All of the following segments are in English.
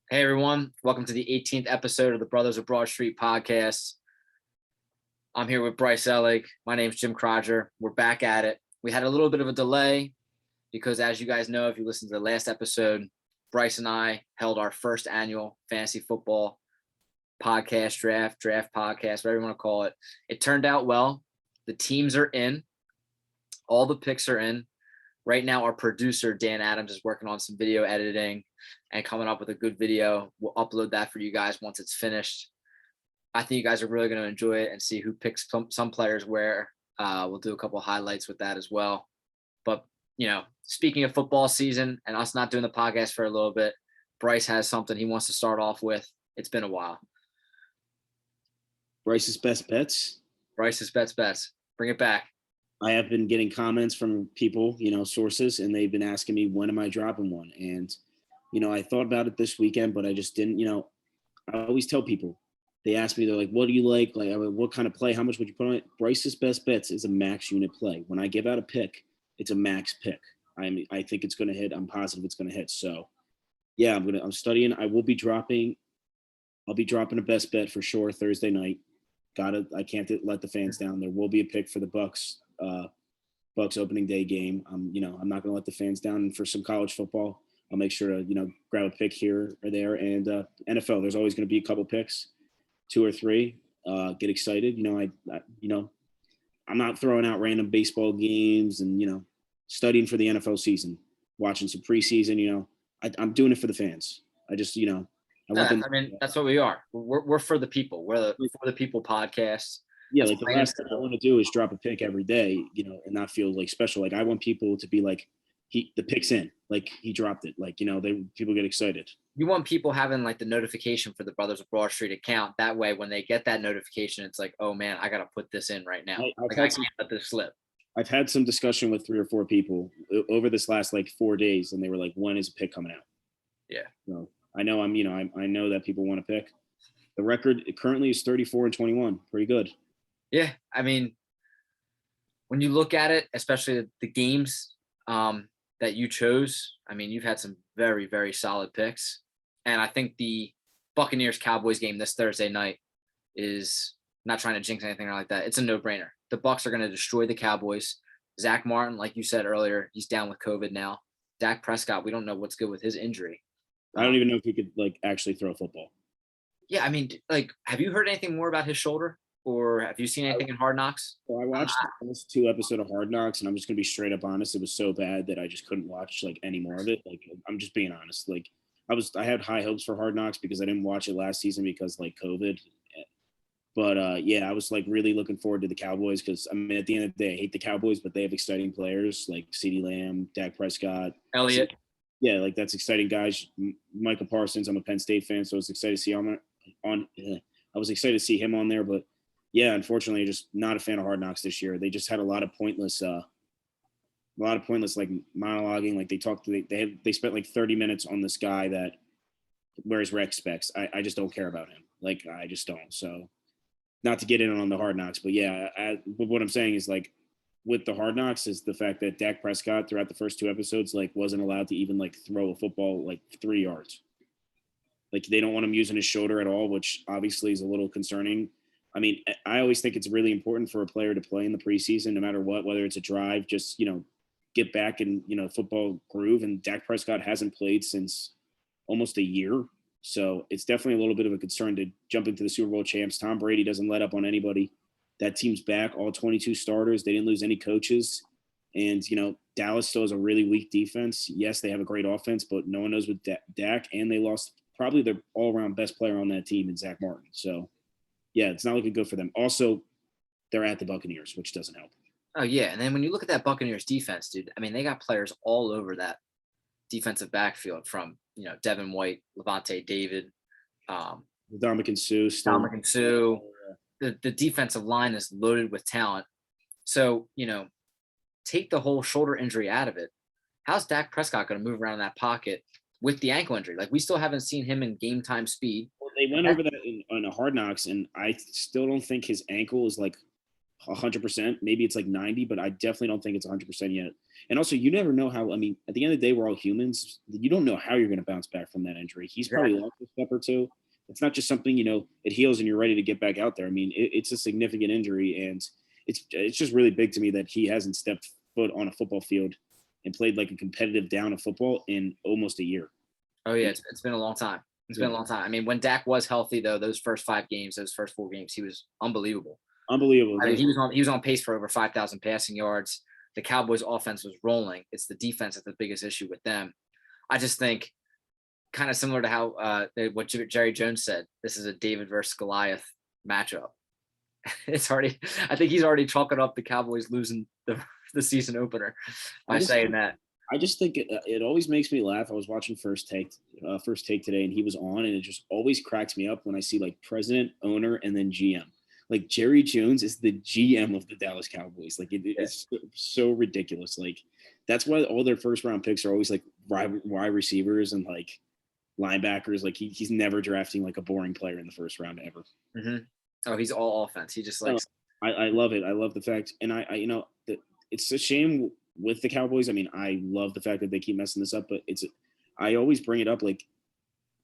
Hey everyone, welcome to the 18th episode of the Brothers of Broad Street podcast. I'm here with Bryce Ellig. My name's Jim Croger. We're back at it. We had a little bit of a delay because, as you guys know, if you listened to the last episode, Bryce and I held our first annual fantasy football podcast draft podcast, whatever you want to call it. It turned out well. The teams are in. All the picks are in. Right now, our producer, Dan Adams, is working on some video editing and coming up with a good video. We'll upload that for you guys once it's finished. I think you guys are really going to enjoy it and see who picks some players where. We'll do a couple of highlights with that as well. But, speaking of football season and us not doing the podcast for a little bit, Bryce has something he wants to start off with. It's been a while. Bryce's best bets. Bryce's bets. Bring it back. I have been getting comments from people, sources, and they've been asking me, when am I dropping one? And, I thought about it this weekend, but I just didn't, I always tell people, they ask me, they're like, what do you like? Like, what kind of play? How much would you put on it? Bryce's best bets is a max unit play. When I give out a pick, it's a max pick. I think it's going to hit. I'm positive it's going to hit. So yeah, I'm studying. I'll be dropping a best bet for sure Thursday night. I can't let the fans down. There will be a pick for the Bucks opening day game. I'm not going to let the fans down. And for some college football, I'll make sure to, grab a pick here or there. And NFL, there's always going to be a couple picks, 2 or 3. Get excited. I'm not throwing out random baseball games and, studying for the NFL season, watching some preseason, I'm doing it for the fans. I just, that's what we are. We're for the people. We're the for the people podcast. Yeah, like the last thing I want to do is drop a pick every day, and not feel like special. Like I want people to be like, the pick's in, like he dropped it. Like, people get excited. You want people having like the notification for the Brothers of Broad Street account. That way, when they get that notification, it's like, oh man, I got to put this in right now. I can't let this slip. I've had some discussion with 3 or 4 people over this last 4 days, and they were like, when is a pick coming out? Yeah. So I know I know that people want to pick. The record currently is 34-21. Pretty good. Yeah. I mean, when you look at it, especially the games that you chose, I mean, you've had some very, very solid picks. And I think the Buccaneers-Cowboys game this Thursday night is, not trying to jinx anything like that, it's a no-brainer. The Bucs are going to destroy the Cowboys. Zach Martin, like you said earlier, he's down with COVID now. Dak Prescott, we don't know what's good with his injury. I don't even know if he could actually throw a football. Yeah, I mean, have you heard anything more about his shoulder, or have you seen anything in Hard Knocks? Well, I watched the first 2 episodes of Hard Knocks, and I'm just gonna be straight up honest. It was so bad that I just couldn't watch any more of it. I'm just being honest. I had high hopes for Hard Knocks because I didn't watch it last season because COVID. But yeah, I was really looking forward to the Cowboys because, I mean, at the end of the day, I hate the Cowboys, but they have exciting players like CeeDee Lamb, Dak Prescott, Elliott. Yeah, that's exciting guys. Michael Parsons, I'm a Penn State fan, so I was excited to see I was excited to see him on there, but yeah, unfortunately, just not a fan of Hard Knocks this year. They just had a lot of pointless monologuing. They spent 30 minutes on this guy that wears rec specs. I just don't care about him. I just don't. So, not to get in on the Hard Knocks, but yeah, but what I'm saying is with the Hard Knocks is the fact that Dak Prescott throughout the first 2 episodes wasn't allowed to even throw a football 3 yards. They don't want him using his shoulder at all, which obviously is a little concerning. I mean, I always think it's really important for a player to play in the preseason, no matter what, whether it's a drive, just, get back in, football groove. And Dak Prescott hasn't played since almost a year. So it's definitely a little bit of a concern to jump into the Super Bowl champs. Tom Brady doesn't let up on anybody. That team's back, all 22 starters. They didn't lose any coaches. And, Dallas still has a really weak defense. Yes, they have a great offense, but no one knows with Dak. And they lost probably their all-around best player on that team in Zach Martin. So, yeah, it's not looking good for them. Also, they're at the Buccaneers, which doesn't help. Oh, yeah. And then when you look at that Buccaneers defense, dude, I mean, they got players all over that defensive backfield from, Devin White, Levante David, Dominican Sue. The defensive line is loaded with talent. So, take the whole shoulder injury out of it. How's Dak Prescott going to move around that pocket with the ankle injury? We still haven't seen him in game time speed. Well, they went over that on a Hard Knocks, and I still don't think his ankle is 100%. Maybe it's like 90, but I definitely don't think it's 100% yet. And also, you never know how. I mean, at the end of the day, we're all humans. You don't know how you're going to bounce back from that injury. He's probably Exactly. lost a step or two. It's not just something it heals and you're ready to get back out there. I mean, it's a significant injury, and it's just really big to me that he hasn't stepped foot on a football field and played like a competitive down of football in almost a year. Oh yeah, it's been a long time. It's been a long time. I mean, when Dak was healthy though, those first 5 games, those first 4 games, he was unbelievable. Unbelievable. I mean, he was on pace for over 5,000 passing yards. The Cowboys' offense was rolling. It's the defense that's the biggest issue with them. I just think, kind of similar to how what Jerry Jones said, this is a David versus Goliath matchup. It's already. I think he's already chalking up the Cowboys losing the season opener by saying that. I just think it always makes me laugh. I was watching First Take today, and he was on, and it just always cracks me up when I see like president, owner, and then GM. Like Jerry Jones is the GM of the Dallas Cowboys. Like it's so ridiculous. Like that's why all their first round picks are always like wide receivers and like linebackers. Like he's never drafting like a boring player in the first round ever. Mm-hmm. Oh, he's all offense. He just likes. I love it. I love the fact, and I it's a shame with the Cowboys. I mean, I love the fact that they keep messing this up, but I always bring it up like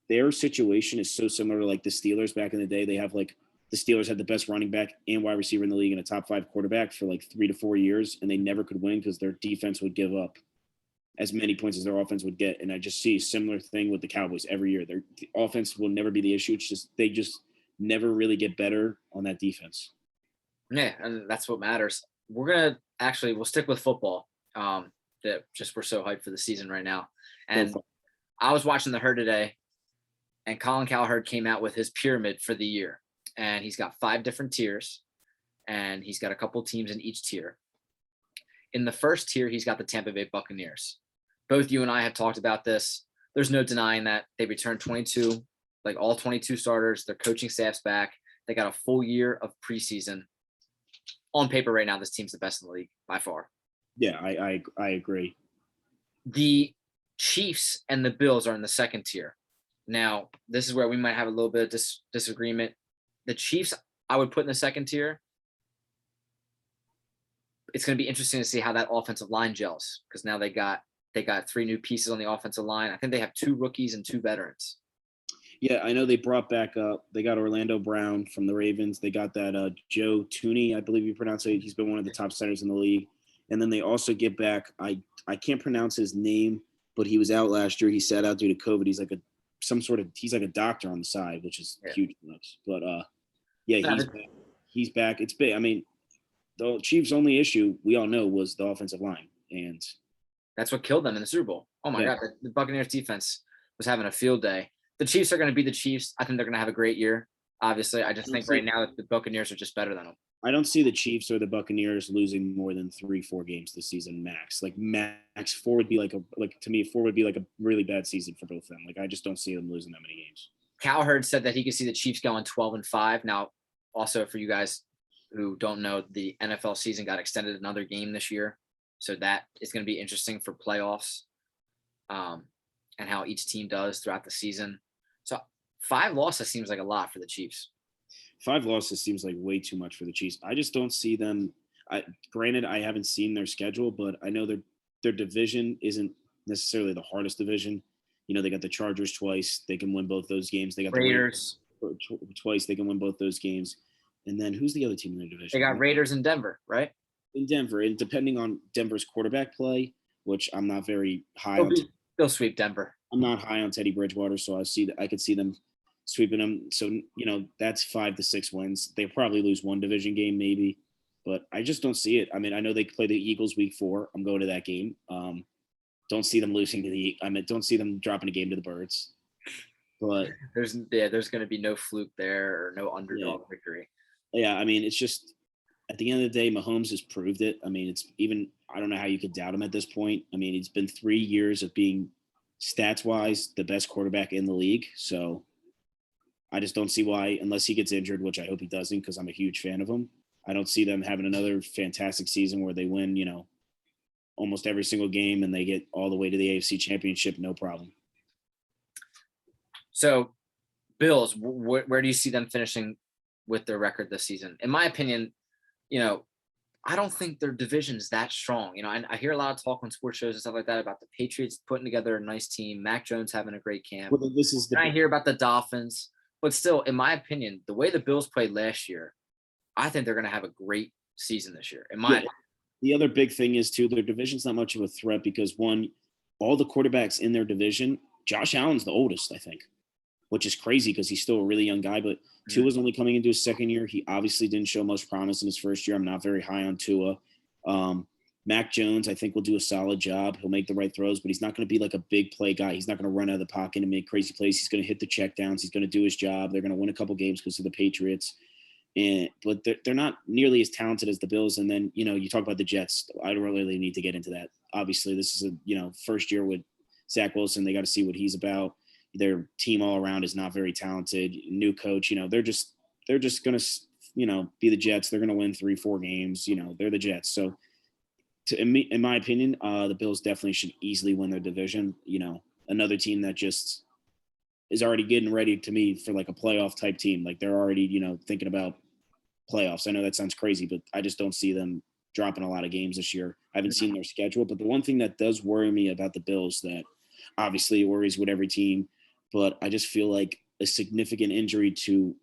their situation is so similar to like the Steelers back in the day. They have like the Steelers had the best running back and wide receiver in the league and a top 5 quarterback for like 3 to 4 years, and they never could win because their defense would give up as many points as their offense would get. And I just see a similar thing with the Cowboys every year. The offense will never be the issue. It's just they just never really get better on that defense. Yeah, and that's what matters. We'll stick with football. That just we're so hyped for the season right now. And I was watching the Herd today, and Colin Cowherd came out with his pyramid for the year. And he's got 5 different tiers, and he's got a couple teams in each tier. In the first tier, he's got the Tampa Bay Buccaneers. Both you and I have talked about this. There's no denying that they returned 22, like all 22 starters. Their coaching staff's back. They got a full year of preseason. On paper right now, this team's the best in the league by far. Yeah, I agree. The Chiefs and the Bills are in the second tier. Now, this is where we might have a little bit of disagreement. The Chiefs, I would put in the second tier. It's going to be interesting to see how that offensive line gels because now they got 3 new pieces on the offensive line. I think they have 2 rookies and 2 veterans. Yeah, I know they brought back they got Orlando Brown from the Ravens. They got that Joe Tooney, I believe you pronounce it. He's been one of the top centers in the league. And then they also get back, I can't pronounce his name, but he was out last year. He sat out due to COVID. He's like he's like a doctor on the side, which is huge. But he's back. It's big. I mean, the Chiefs' only issue we all know was the offensive line, and that's what killed them in the Super Bowl. Oh my God, the Buccaneers defense was having a field day. The Chiefs are going to be the Chiefs. I think they're going to have a great year. Obviously, I just think right now that the Buccaneers are just better than them. I don't see the Chiefs or the Buccaneers losing more than 3-4 games this season max. Like max 4 would be to me 4 would be like a really bad season for both of them. Like I just don't see them losing that many games. Cowherd said that he could see the Chiefs going 12-5. Now, also for you guys who don't know, the NFL season got extended another game this year, so that is going to be interesting for playoffs, and how each team does throughout the season. So 5 losses seems like a lot for the Chiefs. 5 losses seems like way too much for the Chiefs. I just don't see them. Granted, I haven't seen their schedule, but I know their division isn't necessarily the hardest division. You know, they got the Chargers twice. They can win both those games. They got Raiders twice. They can win both those games. And then who's the other team in the division? They got Raiders in Denver, right? In Denver. And depending on Denver's quarterback play, which I'm not very high on. They'll sweep Denver. I'm not high on Teddy Bridgewater, so I could see them sweeping them. So, that's 5 to 6 wins. They probably lose 1 division game maybe, but I just don't see it. I mean, I know they play the Eagles week 4. I'm going to that game. Don't see them losing don't see them dropping a game to the Birds. But there's going to be no fluke there or no underdog victory. Yeah, I mean, it's just at the end of the day, Mahomes has proved it. I mean, I don't know how you could doubt him at this point. I mean, it's been 3 years of being stats-wise the best quarterback in the league. So I just don't see why, unless he gets injured, which I hope he doesn't because I'm a huge fan of him. I don't see them having another fantastic season where they win, almost every single game and they get all the way to the AFC Championship, no problem. So, Bills, where do you see them finishing with their record this season? In my opinion, I don't think their division is that strong. I hear a lot of talk on sports shows and stuff like that about the Patriots putting together a nice team, Mac Jones having a great camp. Well, this is And I hear about the Dolphins, but still, in my opinion, the way the Bills played last year, I think they're going to have a great season this year. The other big thing is too, their division's not much of a threat because one, all the quarterbacks in their division, Josh Allen's the oldest, I think, which is crazy because he's still a really young guy. But Tua is only coming into his second year. He obviously didn't show much promise in his first year. I'm not very high on Tua. Mac Jones, I think, will do a solid job. He'll make the right throws, but he's not going to be like a big play guy. He's not going to run out of the pocket and make crazy plays. He's going to hit the checkdowns. He's going to do his job. They're going to win a couple games because of the Patriots. But they're not nearly as talented as the Bills. And then, you talk about the Jets. I don't really need to get into that. Obviously, this is a, first year with Zach Wilson. They got to see what he's about. Their team all around is not very talented. New coach, they're just going to, be the Jets. They're going to win 3-4 games. They're the Jets. So in my opinion, the Bills definitely should easily win their division. Another team that just is already getting ready to me for like a playoff type team. Like they're already, thinking about playoffs. I know that sounds crazy, but I just don't see them dropping a lot of games this year. I haven't seen their schedule, but the one thing that does worry me about the Bills that obviously worries with every team, but I just feel like a significant injury to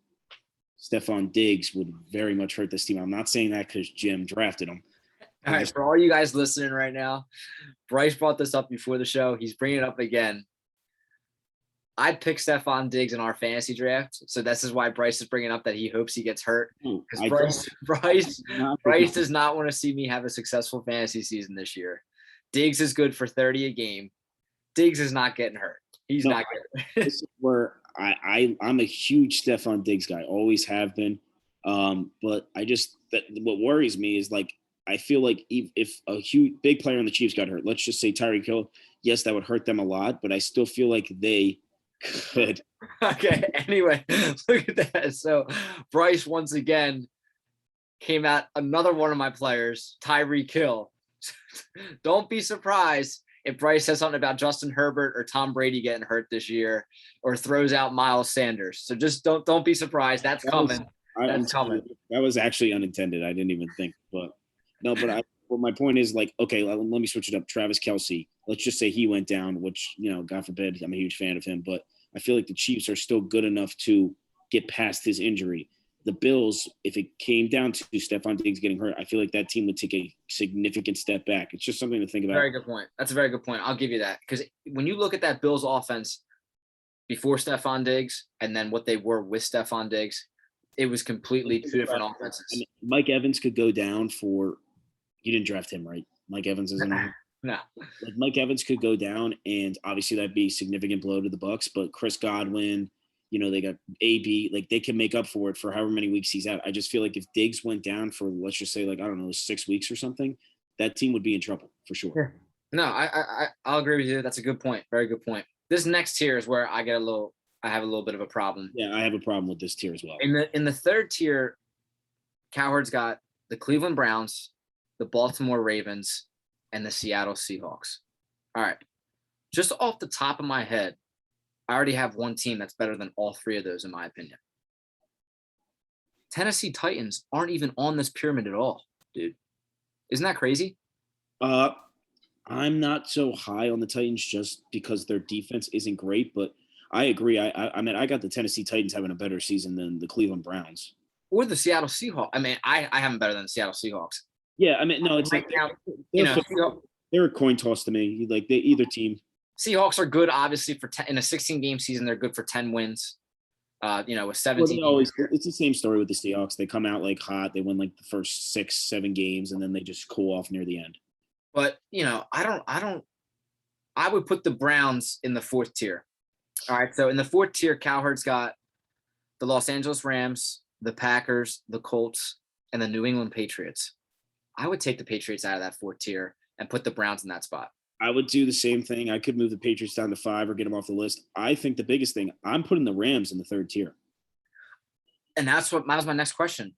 Stephon Diggs would very much hurt this team. I'm not saying that because Jim drafted him. All right, for all you guys listening right now, Bryce brought this up before the show. He's bringing it up again. I picked Stephon Diggs in our fantasy draft, so this is why Bryce is bringing up that he hopes he gets hurt. Because Bryce does not want to see me have a successful fantasy season this year. Diggs is good for 30 a game. Diggs is not getting hurt. He's not getting hurt. This is where I'm a huge Stephon Diggs guy, always have been. But what worries me is like I feel like if a huge big player on the Chiefs got hurt, let's just say Tyreek Hill, yes, that would hurt them a lot, but I still feel like they could. Okay. Anyway, look at that. So Bryce once again came at another one of my players, Tyreek Hill. Don't be surprised if Bryce says something about Justin Herbert or Tom Brady getting hurt this year or throws out Miles Sanders. So just don't be surprised. That's coming. That's coming. That was actually unintended. I didn't even think, but no, but my point is like, okay, let me switch it up. Travis Kelce, let's just say he went down, which, God forbid, I'm a huge fan of him, but I feel like the Chiefs are still good enough to get past his injury. The Bills, if it came down to Stephon Diggs getting hurt, I feel like that team would take a significant step back. It's just something to think about. Very good point. That's a very good point. I'll give you that. Because when you look at that Bills offense before Stephon Diggs and then what they were with Stephon Diggs, it was completely two different offenses. And Mike Evans could go down for – you didn't draft him, right? Mike Evans isn't there? No. Like Mike Evans could go down, and obviously that'd be a significant blow to the Bucs. But Chris Godwin, they got AB, like they can make up for it for however many weeks he's out. I just feel like if Diggs went down for, let's just say, like, I don't know, 6 weeks or something, that team would be in trouble for sure. Yeah. No, I'll agree with you. That's a good point. Very good point. This next tier is where I have a little bit of a problem. Yeah, I have a problem with this tier as well. In the third tier, Cowherd's got the Cleveland Browns, the Baltimore Ravens, and the Seattle Seahawks. All right. Just off the top of my head, I already have one team that's better than all three of those, in my opinion. Tennessee Titans aren't even on this pyramid at all, dude. Isn't that crazy? I'm not so high on the Titans just because their defense isn't great, but I agree. I mean, I got the Tennessee Titans having a better season than the Cleveland Browns. Or the Seattle Seahawks. I mean, I have them better than the Seattle Seahawks. Yeah, I mean, no, it's right like now, they're a coin toss to me. Like either team. Seahawks are good, obviously, in a 16-game season. They're good for 10 wins. With 17. Well, it's the same story with the Seahawks. They come out like hot. They win like the first 6-7 games, and then they just cool off near the end. But I would put the Browns in the fourth tier. All right, so in the fourth tier, Cowherd's got the Los Angeles Rams, the Packers, the Colts, and the New England Patriots. I would take the Patriots out of that fourth tier and put the Browns in that spot. I would do the same thing. I could move the Patriots down to 5 or get them off the list. I think the biggest thing, I'm putting the Rams in the third tier. And that was my next question.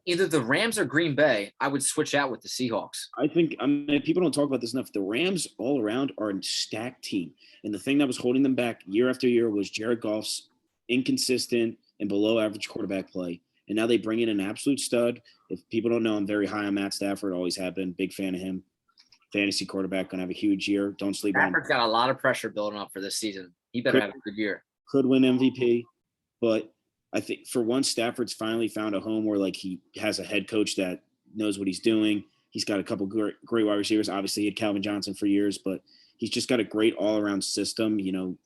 Either the Rams or Green Bay, I would switch out with the Seahawks. I mean, people don't talk about this enough. The Rams all around are a stacked team. And the thing that was holding them back year after year was Jared Goff's inconsistent and below average quarterback play. And now they bring in an absolute stud If people don't know, I'm very high on Matt Stafford. Always have been. Big fan of him. Fantasy quarterback, gonna have a huge year. Don't sleep on him. Stafford's got a lot of pressure building up for this season. He better have a good year. Could win MVP, but I think for once Stafford's finally found a home where like he has a head coach that knows what he's doing. He's got a couple great wide receivers. Obviously, he had Calvin Johnson for years, but he's just got a great all-around system. You know,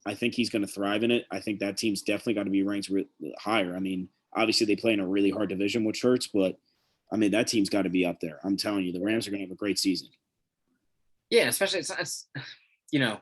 I think he's going to thrive in it. I think that team's definitely got to be ranked higher. I mean, obviously they play in a really hard division, which hurts, but I mean that team's got to be up there. I'm telling you, the Rams are going to have a great season. Yeah, especially it's you know,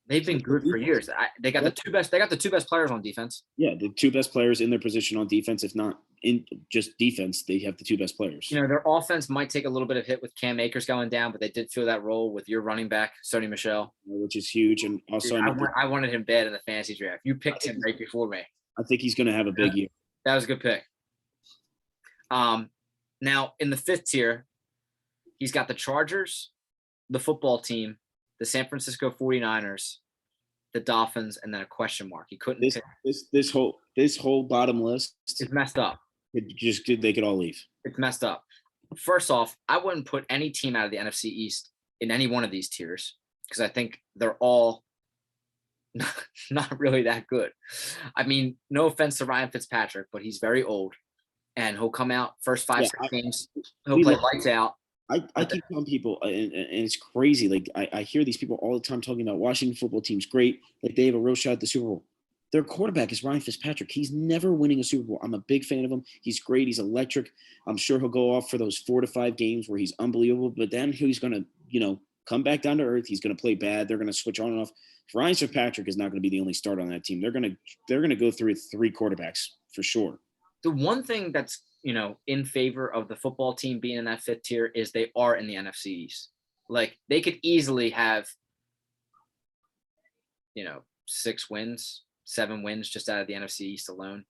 they've been good for years. They got the two best. They got the two best players on defense. Yeah, the two best players in their position on defense. If not in just defense, they have the two best players. You know, their offense might take a little bit of hit with Cam Akers going down, but they did fill that role with your running back, Sony Michel, which is huge. And also, dude, I wanted him bad in the fantasy draft. You picked him right before me. I think he's going to have a big year. That was a good pick. Now in the fifth tier, he's got the Chargers, the football team, the San Francisco 49ers, the Dolphins, and then a question mark. He couldn't pick. This whole bottom list is messed up. They could all leave. It's messed up. First off, I wouldn't put any team out of the NFC East in any one of these tiers because I think they're all not really that good. I mean, no offense to Ryan Fitzpatrick, but he's very old, and he'll come out first 5-6 games. He'll play lights out. I keep telling people, and it's crazy. Like I hear these people all the time talking about Washington football team's great. Like they have a real shot at the Super Bowl. Their quarterback is Ryan Fitzpatrick. He's never winning a Super Bowl. I'm a big fan of him. He's great. He's electric. I'm sure he'll go off for those 4 to 5 games where he's unbelievable. But then he's going to, come back down to earth. He's going to play bad. They're going to switch on and off. Ryan Fitzpatrick is not going to be the only starter on that team. They're going to go through 3 quarterbacks for sure. The one thing that's in favor of the football team being in that fifth tier is they are in the NFC East. Like they could easily have, 6 wins. 7 wins just out of the NFC East alone.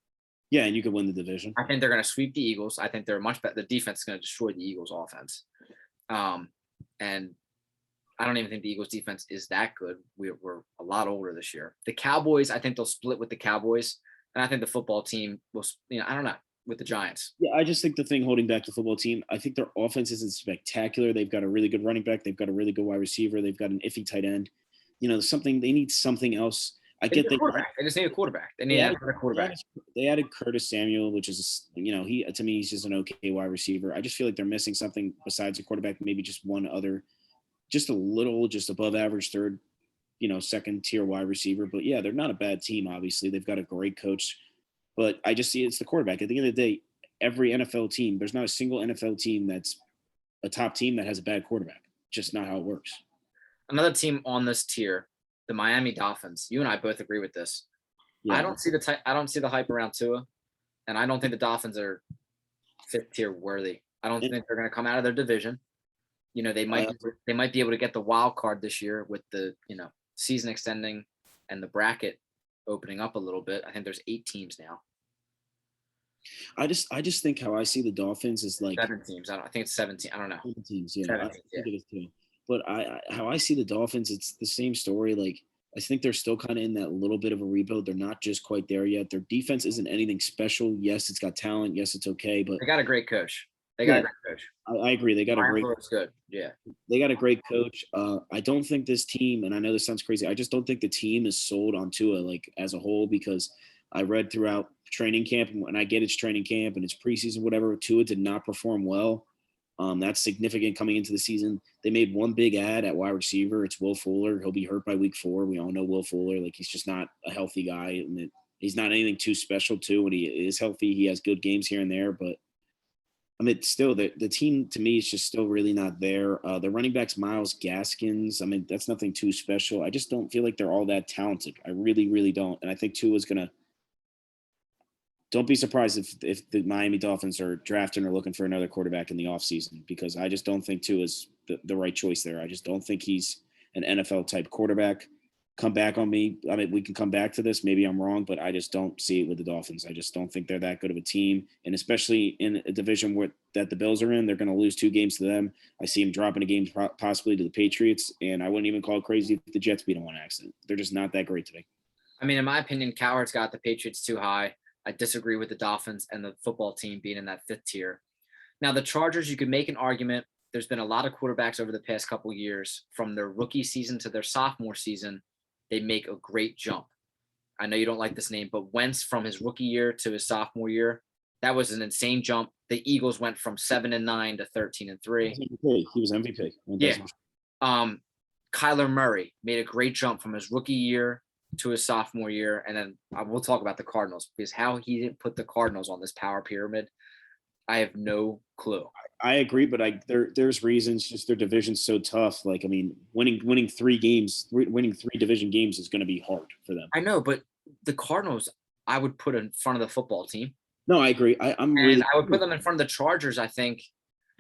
Yeah, and you could win the division. I think they're going to sweep the Eagles. I think they're much better. The defense is going to destroy the Eagles' offense. And I don't even think the Eagles' defense is that good. We're a lot older this year. The Cowboys, I think they'll split with the Cowboys. And I think the football team will, I don't know, with the Giants. Yeah, I just think the thing holding back the football team, I think their offense isn't spectacular. They've got a really good running back. They've got a really good wide receiver. They've got an iffy tight end. They need something else. They just need a quarterback. They need a quarterback. They added Curtis Samuel, which is, to me, he's just an okay wide receiver. I just feel like they're missing something besides a quarterback, maybe just one other, just a little, just above average third, second tier wide receiver. But yeah, they're not a bad team. Obviously, they've got a great coach, but I just see it's the quarterback. At the end of the day, every NFL team, there's not a single NFL team that's a top team that has a bad quarterback. Just not how it works. Another team on this tier, the Miami Dolphins. You and I both agree with this. Yeah. I don't see the hype around Tua, and I don't think the Dolphins are fifth tier worthy. I don't think they're going to come out of their division. They might be able to get the wild card this year with the season extending and the bracket opening up a little bit. I think there's 8 teams now. I just think how I see the Dolphins is like 7 teams. I think it's 17. I don't know. 7 teams, yeah. I think it is too. But how I see the Dolphins, it's the same story. Like I think they're still kind of in that little bit of a rebuild. They're not just quite there yet. Their defense isn't anything special. Yes, it's got talent. Yes, it's okay. But they got a great coach. I agree. They got a great. Good. Yeah. They got a great coach. I don't think this team, and I know this sounds crazy, I just don't think the team is sold on Tua like as a whole, because I read throughout training camp, and I get it's training camp and it's preseason, whatever. Tua did not perform well. That's significant coming into the season. They made one big ad at wide receiver. It's Will Fuller. He'll be hurt by week 4. We all know Will Fuller. Like he's just not a healthy guy, and he's not anything too special too. When he is healthy, he has good games here and there, but I mean, still the team to me is just still really not there. The running backs, Myles Gaskins. I mean, that's nothing too special. I just don't feel like they're all that talented. I really, really don't. And I think Tua's gonna. Don't be surprised if the Miami Dolphins are drafting or looking for another quarterback in the offseason, because I just don't think Tua is the right choice there. I just don't think he's an NFL-type quarterback. Come back on me. I mean, we can come back to this. Maybe I'm wrong, but I just don't see it with the Dolphins. I just don't think they're that good of a team. And especially in a division that the Bills are in, they're going to lose 2 games to them. I see them dropping a game possibly to the Patriots, and I wouldn't even call it crazy if the Jets beat them on accident. They're just not that great today. I mean, in my opinion, Cowherd's got the Patriots too high. I disagree with the Dolphins and the football team being in that 5th tier. Now, the Chargers, you could make an argument. There's been a lot of quarterbacks over the past couple of years from their rookie season to their sophomore season. They make a great jump. I know you don't like this name, but Wentz from his rookie year to his sophomore year, that was an insane jump. The Eagles went from 7-9 to 13-3. He was MVP. Yeah. Kyler Murray made a great jump from his rookie year to his sophomore year. And then we'll talk about the Cardinals, because how he didn't put the Cardinals on this power pyramid, I have no clue. I agree, but there's reasons. Just their division's so tough. Like, I mean, winning 3 division games is going to be hard for them. I know, but the Cardinals, I would put in front of the football team. No, I agree. I would put them in front of the Chargers. I think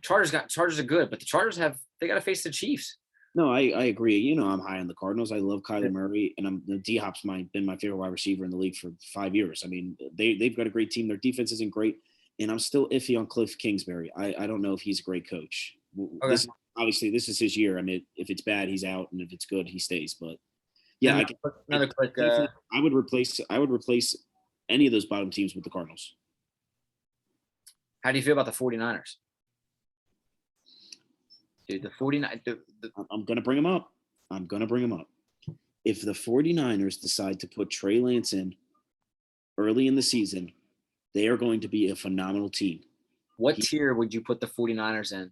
Chargers are good, but the Chargers they got to face the Chiefs. No, I agree. You know, I'm high on the Cardinals. I love Kyler Murray, and D-Hop's been my favorite wide receiver in the league for 5 years. I mean, they've got a great team. Their defense isn't great, and I'm still iffy on Cliff Kingsbury. I don't know if he's a great coach. Okay. This is his year. I mean, if it's bad, he's out, and if it's good, he stays. But yeah, I would replace any of those bottom teams with the Cardinals. How do you feel about the 49ers? Dude, the 49 I'm going to bring them up. If the 49ers decide to put Trey Lance in early in the season, they are going to be a phenomenal team. What tier would you put the 49ers in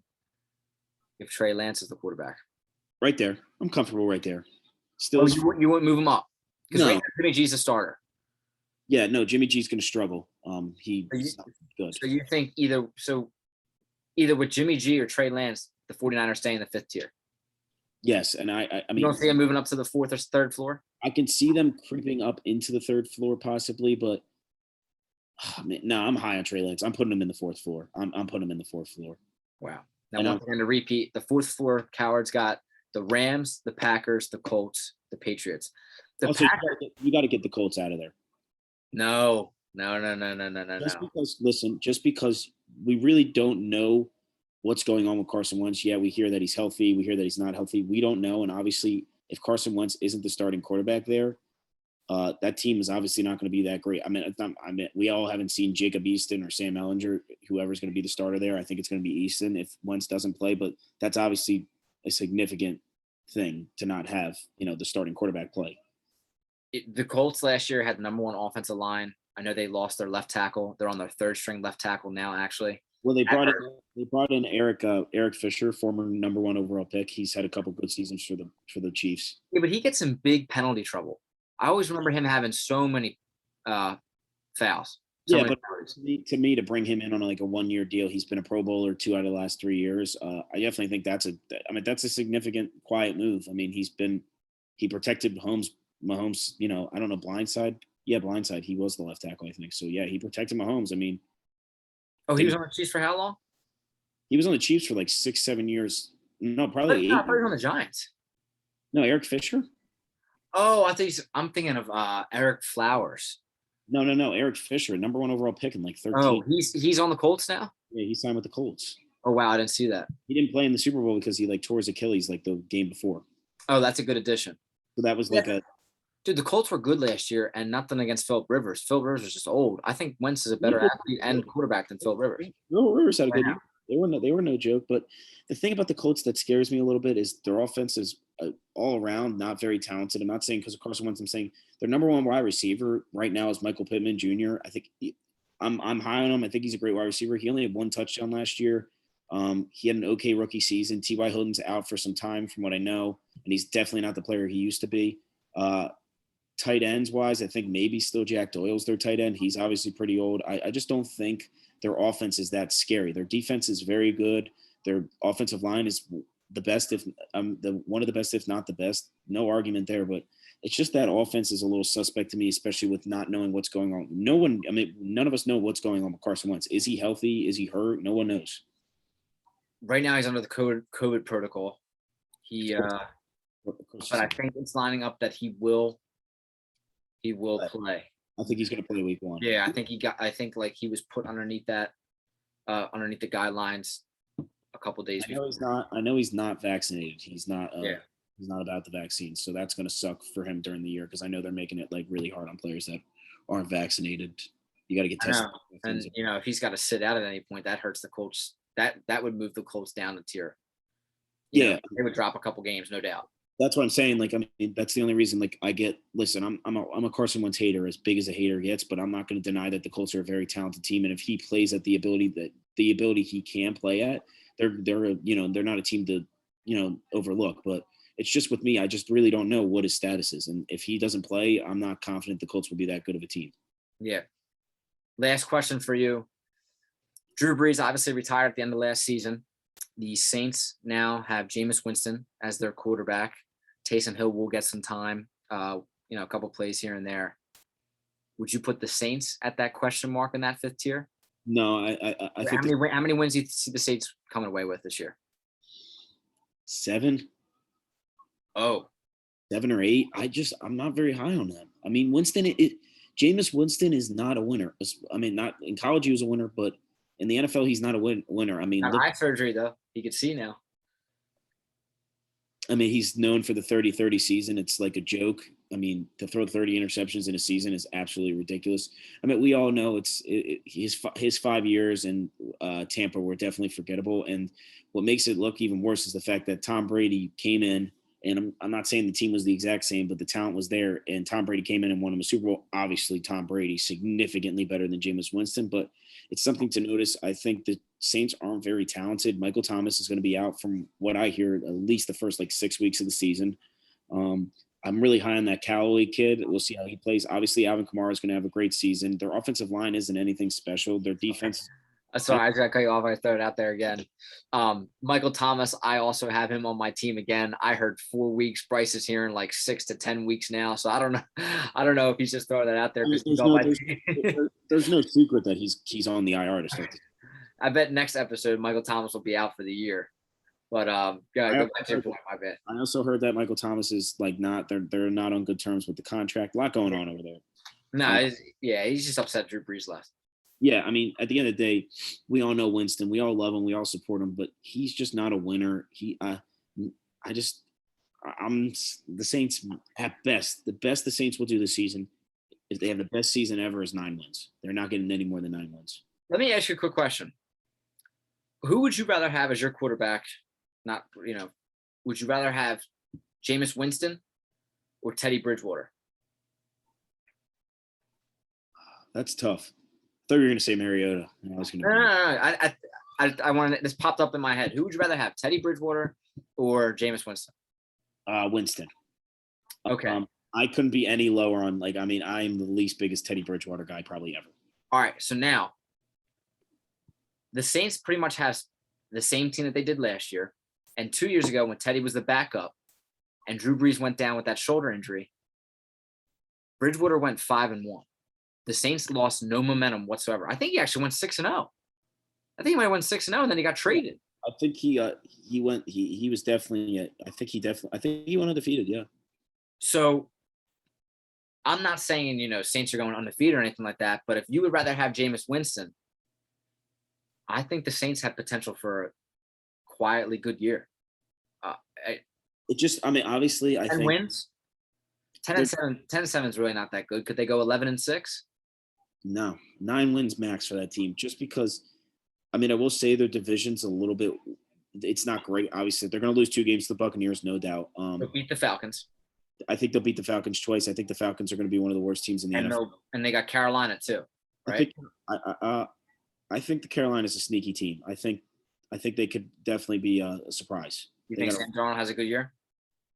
if Trey Lance is the quarterback? Right there. I'm comfortable right there. Still, you wouldn't move him up? Because right now, Jimmy G's a starter. Yeah, no, Jimmy G's going to struggle. He's not good. So you think either with Jimmy G or Trey Lance, the 49ers stay in the 5th tier? Yes, and I mean, you don't see them moving up to the 4th or 3rd floor? I can see them creeping up into the 3rd floor possibly, but no, I'm high on Trey Lance. I'm putting him in the 4th floor. I'm putting him in the 4th floor. Wow. Now, once again, to repeat, the 4th floor, Cowherd's got the Rams, the Packers, the Colts, the Patriots. You got to get the Colts out of there. No. Just because we really don't know what's going on with Carson Wentz. Yeah, we hear that he's healthy. We hear that he's not healthy. We don't know. And obviously, if Carson Wentz isn't the starting quarterback there, that team is obviously not going to be that great. I mean, we all haven't seen Jacob Easton or Sam Ehlinger, whoever's going to be the starter there. I think it's going to be Easton if Wentz doesn't play, but that's obviously a significant thing to not have, the starting quarterback play. The Colts last year had the number 1 offensive line. I know they lost their left tackle. They're on their 3rd string left tackle now, actually. Well, they brought in Eric Fisher, former number 1 overall pick. He's had a couple good seasons for the Chiefs. Yeah, but he gets in big penalty trouble. I always remember him having so many fouls. To me, to bring him in on like a 1-year deal, he's been a Pro Bowler 2 out of the last 3 years. I definitely think that's a significant quiet move. I mean, he protected Mahomes. I don't know, blindside. Yeah, blindside. He was the left tackle, I think. So yeah, he protected Mahomes. I mean, he was on the Chiefs for how long? He was on the Chiefs for like 6-7 years. No, probably 8. I thought he was on the Giants. No, Eric Fisher. Oh, I'm thinking of Eric Flowers. No. Eric Fisher, number 1 overall pick in like 13. Oh, he's on the Colts now? Yeah, he signed with the Colts. Oh, wow. I didn't see that. He didn't play in the Super Bowl because he tore his Achilles the game before. Oh, that's a good addition. So that was Dude, the Colts were good last year, and nothing against Philip Rivers. Philip Rivers is just old. I think Wentz is a better athlete and quarterback than Philip Rivers. Philip Rivers had a good year. They were no joke. But the thing about the Colts that scares me a little bit is their offense is all around not very talented. I'm not saying because of Carson Wentz. I'm saying their number 1 wide receiver right now is Michael Pittman Jr. I think I'm high on him. I think he's a great wide receiver. He only had 1 touchdown last year. He had an okay rookie season. T.Y. Hilton's out for some time from what I know, and he's definitely not the player he used to be. Tight ends wise, I think maybe still Jack Doyle's their tight end. He's obviously pretty old. I just don't think their offense is that scary. Their defense is very good. Their offensive line is the best, one of the best, if not the best. No argument there, but it's just that offense is a little suspect to me, especially with not knowing what's going on. None of us know what's going on with Carson Wentz. Is he healthy? Is he hurt? No one knows. Right now he's under the COVID protocol. But I think it's lining up that he will play. I think he's going to play week 1. Yeah, I think he was put underneath that, underneath the guidelines a couple days before. I know he's not vaccinated. He's not. He's not about the vaccine, so that's going to suck for him during the year because I know they're making it really hard on players that aren't vaccinated. You got to get I tested. know. And if he's got to sit out at any point, that hurts the Colts. That would move the Colts down a tier. Yeah, They would drop a couple games, no doubt. that's what I'm saying. Like, I mean, that's the only reason. Like, listen, I'm a Carson Wentz hater, as big as a hater gets, but I'm not going to deny that the Colts are a very talented team, and if he plays at the ability he can play at, they're not a team to overlook. But it's just with me, I just really don't know what his status is, and if he doesn't play, I'm not confident the Colts will be that good of a team. Yeah. Last question for you. Drew Brees obviously retired at the end of last season. The Saints now have Jameis Winston as their quarterback. Taysom Hill will get some time, a couple plays here and there. Would you put the Saints at that question mark in that fifth tier? No, I think how many wins do you see the Saints coming away with this year? 7. Oh, 7 or 8. I'm not very high on them. I mean, Jameis Winston is not a winner. I mean, not in college he was a winner, but in the NFL he's not a winner. I mean, eye surgery though. He could see now. I mean, he's known for the 30-30 season. It's like a joke. I mean, to throw 30 interceptions in a season is absolutely ridiculous. I mean, we all know his 5 years in Tampa were definitely forgettable. And what makes it look even worse is the fact that Tom Brady came in, and I'm not saying the team was the exact same, but the talent was there. And Tom Brady came in and won him a Super Bowl. Obviously, Tom Brady significantly better than Jameis Winston, but it's something to notice. I think the Saints aren't very talented. Michael Thomas is going to be out from what I hear at least the first 6 weeks of the season. I'm really high on that Cowherd kid. We'll see how he plays. Obviously, Alvin Kamara is going to have a great season. Their offensive line isn't anything special. Their defense. Sorry, I just got to cut you off. I throw it out there again. Michael Thomas, I also have him on my team again. I heard 4 weeks. Bryce is here in 6 to 10 weeks now. So I don't know. I don't know if he's just throwing that out there. I mean, there's no secret that he's on the IR to start. I bet next episode Michael Thomas will be out for the year. But go back to your point, my bad. I also heard that Michael Thomas is they're not on good terms with the contract. A lot going on over there. No, he's just upset Drew Brees left. Yeah, I mean, at the end of the day, we all know Winston. We all love him. We all support him, but he's just not a winner. I'm the Saints at best. The best the Saints will do this season, if they have the best season ever, is 9 wins. They're not getting any more than 9 wins. Let me ask you a quick question. Who would you rather have as your quarterback? Would you rather have Jameis Winston or Teddy Bridgewater? That's tough. I thought you were going to say Mariota. I was going to. No. I wanted this popped up in my head. Who would you rather have, Teddy Bridgewater or Jameis Winston? Winston. Okay. I couldn't be any lower on. I am the least biggest Teddy Bridgewater guy probably ever. All right. So now, the Saints pretty much have the same team that they did last year. And 2 years ago, when Teddy was the backup and Drew Brees went down with that shoulder injury, Bridgewater went 5-1. The Saints lost no momentum whatsoever. I think he actually went 6-0. I think he might have went 6-0, and then he got traded. I think he was definitely. I think he went undefeated. Yeah. So I'm not saying Saints are going undefeated or anything like that, but if you would rather have Jameis Winston, I think the Saints have potential for a quietly good year. Obviously, I 10 think wins. 10-7. 10-7 is really not that good. Could they go 11-6? No, 9 wins max for that team. Just because, I will say their division's a little bit. It's not great. Obviously, they're going to lose 2 games to the Buccaneers, no doubt. They'll beat the Falcons. I think they'll beat the Falcons twice. I think the Falcons are going to be one of the worst teams in the NFL. And they got Carolina too, right? I think the Carolina is a sneaky team. I think they could definitely be a surprise. You think Sam Darnold has a good year?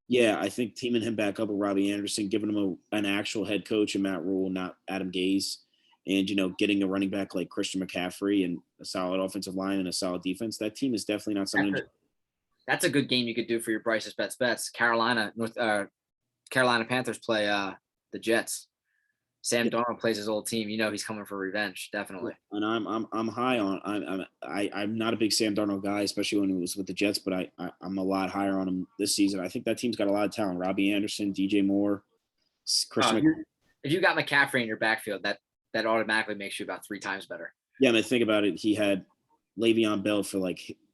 Yeah, I think teaming him back up with Robbie Anderson, giving him an actual head coach and Matt Rule, not Adam Gase, and getting a running back like Christian McCaffrey and a solid offensive line and a solid defense, that team is definitely not something. That's a good game you could do for your Bryce's bets. Carolina Panthers play the Jets. Sam Darnold plays his old team. He's coming for revenge, definitely. And I'm high on. I'm not a big Sam Darnold guy, especially when he was with the Jets, but I'm a lot higher on him this season. I think that team's got a lot of talent. Robbie Anderson, DJ Moore, Christian. If you got McCaffrey in your backfield, that automatically makes you about 3 times better. Yeah, think about it. He had Le'Veon Bell for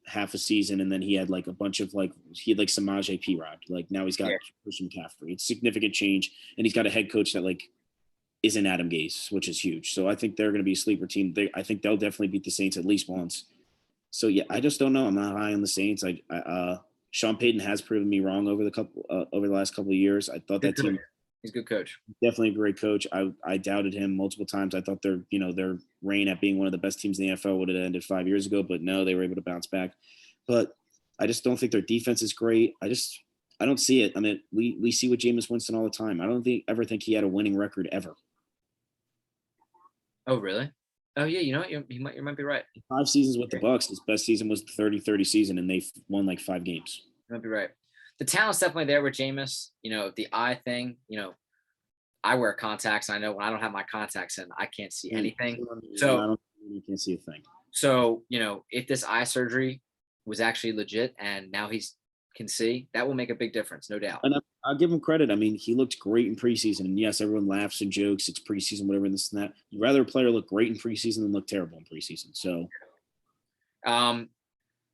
half a season, and then he had a bunch of he had Samaje P-Rod. Now he's got Christian McCaffrey. It's significant change, and he's got a head coach that isn't Adam Gase, which is huge. So I think they're going to be a sleeper team. I think they'll definitely beat the Saints at least once. So yeah, I just don't know. I'm not high on the Saints. Sean Payton has proven me wrong over the last couple of years. I thought Good that team coach. He's a good coach. definitely a great coach. I doubted him multiple times. I thought their reign at being one of the best teams in the NFL would have ended 5 years ago, but no, they were able to bounce back. But I just don't think their defense is great. I don't see it. I mean, we see with Jameis Winston all the time. I don't ever think he had a winning record ever. Oh, really? Oh, yeah. You know what? You might be right. 5 seasons with the Bucks, his best season was the 30-30 season, and they won like 5 games. You might be right. The talent's definitely there with Jameis. The eye thing, I wear contacts. And I know when I don't have my contacts in, I can't see anything. So you can't see a thing. So, if this eye surgery was actually legit and now can see, that will make a big difference, no doubt. And I'll give him credit. I mean, he looked great in preseason. And yes, everyone laughs and jokes. It's preseason, whatever, and this and that. You'd rather a player look great in preseason than look terrible in preseason. So,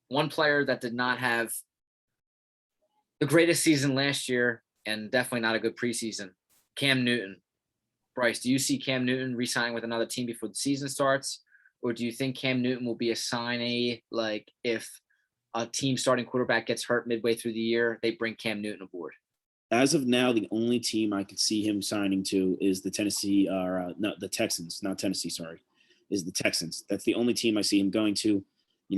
one player that did not have the greatest season last year and definitely not a good preseason, Cam Newton. Bryce, do you see Cam Newton re-signing with another team before the season starts? Or do you think Cam Newton will be a signee, like if a team starting quarterback gets hurt midway through the year, they bring Cam Newton aboard? as of now, the only team I could see him signing to is the the Texans, not Tennessee, sorry, is the Texans. That's the only team I see him going to.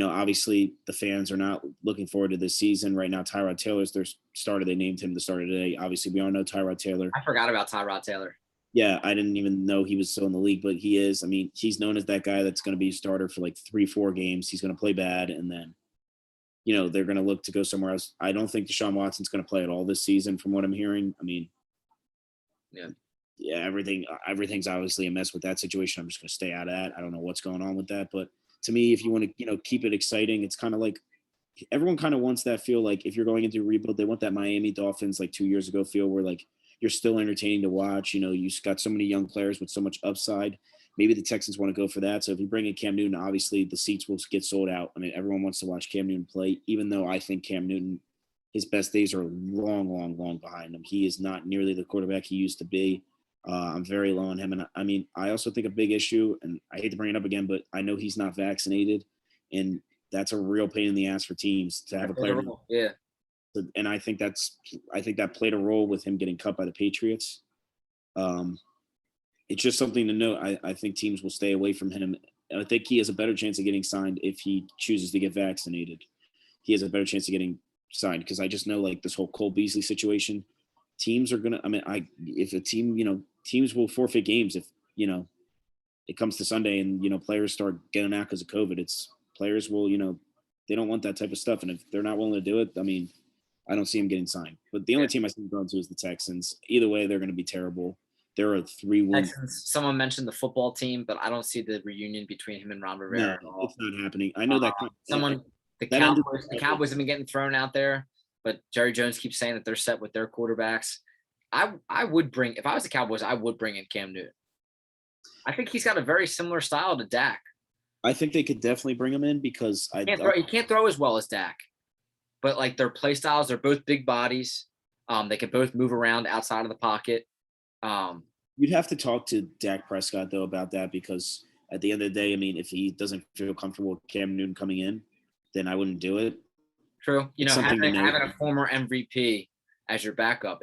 Obviously the fans are not looking forward to this season right now. Tyrod Taylor's their starter. They named him the starter today. Obviously, we all know Tyrod Taylor. I forgot about Tyrod Taylor. Yeah, I didn't even know he was still in the league, but he is. I mean, he's known as that guy that's going to be a starter for like 3-4 games. He's going to play bad, and then, they're going to look to go somewhere else. I don't think Deshaun Watson's going to play at all this season, from what I'm hearing. I mean, yeah, everything's obviously a mess with that situation. I'm just going to stay out of that. I don't know what's going on with that, but to me, if you want to, keep it exciting, it's kind of like everyone kind of wants that feel. Like if you're going into a rebuild, they want that Miami Dolphins like 2 years ago feel where like you're still entertaining to watch. You've got so many young players with so much upside. Maybe the Texans want to go for that. So if you bring in Cam Newton, obviously the seats will get sold out. I mean, everyone wants to watch Cam Newton play, even though I think Cam Newton, his best days are long, long, long behind him. He is not nearly the quarterback he used to be. I'm very low on him. And I mean, I also think a big issue, and I hate to bring it up again, but I know he's not vaccinated, and that's a real pain in the ass for teams to have a player. Yeah. And I think that played a role with him getting cut by the Patriots. It's just something to note. I think teams will stay away from him. I think he has a better chance of getting signed if he chooses to get vaccinated. He has a better chance of getting signed because I just know like this whole Cole Beasley situation. Teams are gonna. I mean, if a team, teams will forfeit games if it comes to Sunday and players start getting out because of COVID. It's players will they don't want that type of stuff, and if they're not willing to do it, I mean, I don't see him getting signed. But the only team I see him going to is the Texans. Either way, they're going to be terrible. They're a 3-win. Texans. Someone mentioned the football team, but I don't see the reunion between him and Ron Rivera at all. It's not happening. I know that. The Cowboys have been getting thrown out there, but Jerry Jones keeps saying that they're set with their quarterbacks. I would bring, if I was the Cowboys, I would bring in Cam Newton. I think he's got a very similar style to Dak. I think they could definitely bring him in because he can't throw as well as Dak, but like their play styles, they're both big bodies. They can both move around outside of the pocket. You'd have to talk to Dak Prescott though about that because at the end of the day, I mean, if he doesn't feel comfortable with Cam Newton coming in, then I wouldn't do it. True. Having a former MVP as your backup,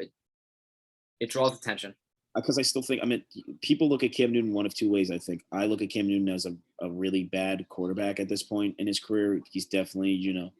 it draws attention. Because I still think, I mean, people look at Cam Newton one of two ways, I think. I look at Cam Newton as a really bad quarterback at this point in his career. He's definitely,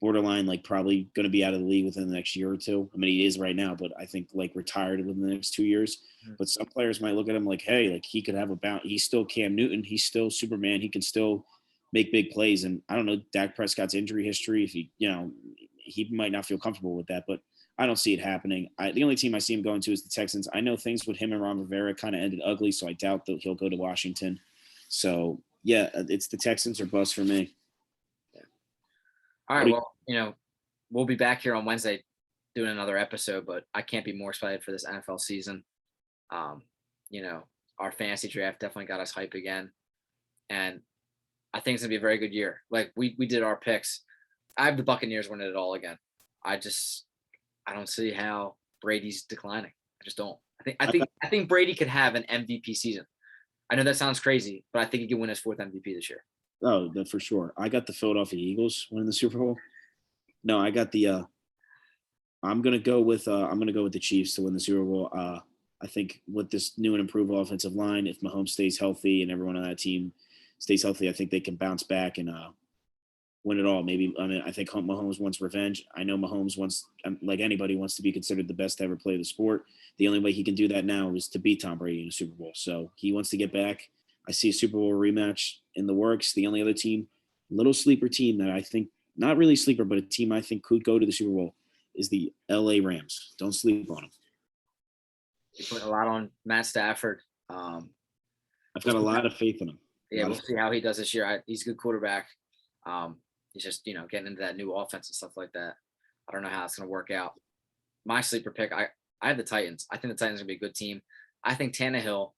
borderline, like probably going to be out of the league within the next year or two. I mean, he is right now, but I think like retired within the next 2 years. Mm-hmm. But some players might look at him like, hey, like he could have a bounce. He's still Cam Newton. He's still Superman. He can still make big plays. And I don't know Dak Prescott's injury history. If he might not feel comfortable with that, but I don't see it happening. The only team I see him going to is the Texans. I know things with him and Ron Rivera kind of ended ugly, so I doubt that he'll go to Washington. So, yeah, it's the Texans or bust for me. Yeah. All right, well, we'll be back here on Wednesday doing another episode, but I can't be more excited for this NFL season. Our fantasy draft definitely got us hype again, and I think it's going to be a very good year. Like, we did our picks. I have the Buccaneers winning it all again. I don't see how Brady's declining. I just don't. I think Brady could have an MVP season. I know that sounds crazy, but I think he can win his 4th MVP this year. Oh, for sure. I got the Philadelphia Eagles winning the Super Bowl. No, I got the. I'm gonna go with the Chiefs to win the Super Bowl. I think with this new and improved offensive line, if Mahomes stays healthy and everyone on that team stays healthy, I think they can bounce back and win it all. Maybe I think Mahomes wants revenge. I know Mahomes wants, like anybody, wants to be considered the best to ever play the sport. The only way he can do that now is to beat Tom Brady in a Super Bowl. So he wants to get back. I see a Super Bowl rematch in the works. The only other team, little sleeper team that I think, not really sleeper, but a team I think could go to the Super Bowl is the LA Rams. Don't sleep on them. You put a lot on Matt Stafford. I've got a lot of faith in him. Yeah, we'll see how he does this year. He's a good quarterback. He's just, getting into that new offense and stuff like that. I don't know how it's going to work out. My sleeper pick, I have the Titans. I think the Titans are going to be a good team. I think Tannehill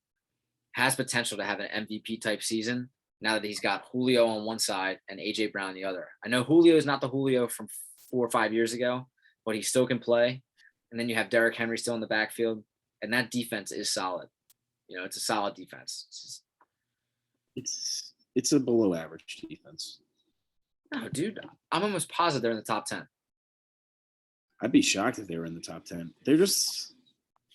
has potential to have an MVP type season now that he's got Julio on one side and A.J. Brown on the other. I know Julio is not the Julio from 4 or 5 years ago, but he still can play. And then you have Derrick Henry still in the backfield. And that defense is solid. It's a solid defense. It's a below average defense. No, dude, I'm almost positive they're in the top 10. I'd be shocked if they were in the top 10. They're just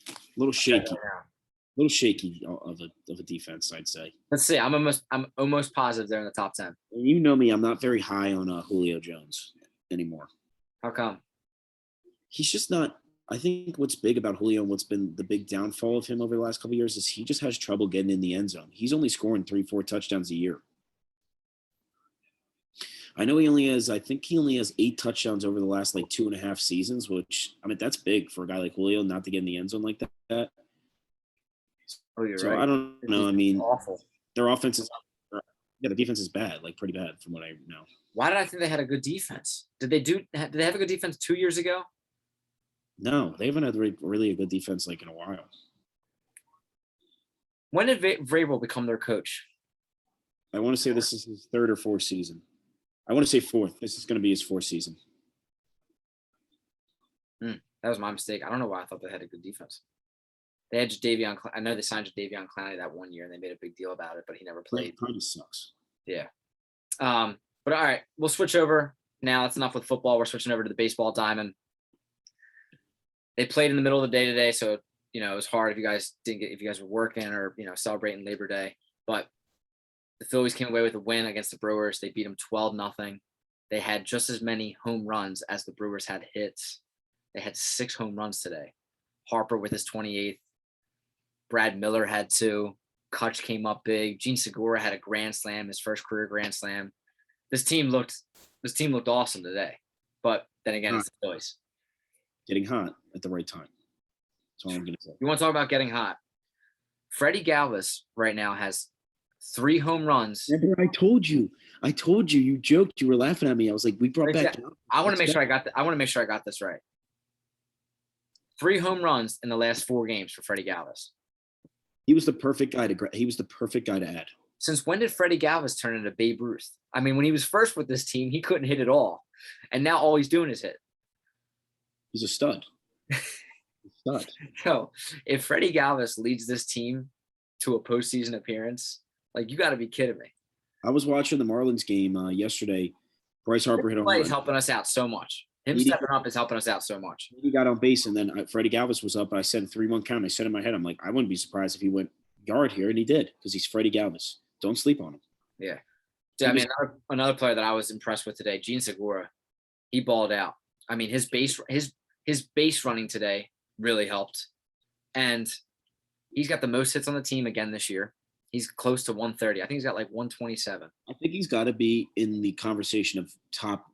a little shaky. A little shaky of a defense, I'd say. Let's see. I'm almost positive they're in the top 10. You know me, I'm not very high on Julio Jones anymore. How come? He's just not. I think what's big about Julio and what's been the big downfall of him over the last couple of years is he just has trouble getting in the end zone. He's only scoring 3-4 touchdowns a year. I know he only has 8 touchdowns over the last 2.5 seasons, which, that's big for a guy like Julio not to get in the end zone like that. Oh, you're so right. I don't know. Awful. Their offense is, the defense is bad, pretty bad from what I know. Why did I think they had a good defense? Did they have a good defense 2 years ago? No, they haven't had really a good defense in a while. When did Vrabel become their coach? I want to say this is his 3rd or 4th season. I want to say 4th. This is going to be his 4th season. That was my mistake. I don't know why I thought they had a good defense. They had Jadeveon. I know they signed Jadeveon Clowney that 1 year, and they made a big deal about it, but he never played. It kind of sucks. Yeah. But all right, we'll switch over now. That's enough with football. We're switching over to the baseball diamond. They played in the middle of the day today, so it was hard if you guys were working or celebrating Labor Day. But the Phillies came away with a win against the Brewers. They beat them 12-0. They had just as many home runs as the Brewers had hits. They had 6 home runs today. Harper with his 28th. Brad Miller had 2. Kutch came up big. Gene Segura had a grand slam, his first career grand slam. This team looked awesome today. But then again, it's the Phillies. Getting hot at the right time. That's all I'm going to say. You want to talk about getting hot? Freddie Galvis right now has 3 home runs. Remember, I told you. You joked. You were laughing at me. I was like, we brought back. I want to make sure I got this right. 3 home runs in the last 4 games for Freddie Galvis. He was the perfect guy to add. Since when did Freddie Galvis turn into Babe Ruth? When he was first with this team, he couldn't hit at all, and now all he's doing is hit. He's a stud. So if Freddie Galvis leads this team to a postseason appearance, you got to be kidding me. I was watching the Marlins game yesterday. Bryce Harper hit a home run. He's helping us out so much. Him stepping up is helping us out so much. He got on base, and then Freddie Galvis was up. I said a 3-1 count. I said in my head, I'm like, I wouldn't be surprised if he went yard here, and he did because he's Freddie Galvis. Don't sleep on him. Yeah. Another player that I was impressed with today, Gene Segura, he balled out. His base running today really helped, and he's got the most hits on the team again this year. He's close to 130. I think he's got 127. I think he's got to be in the conversation of top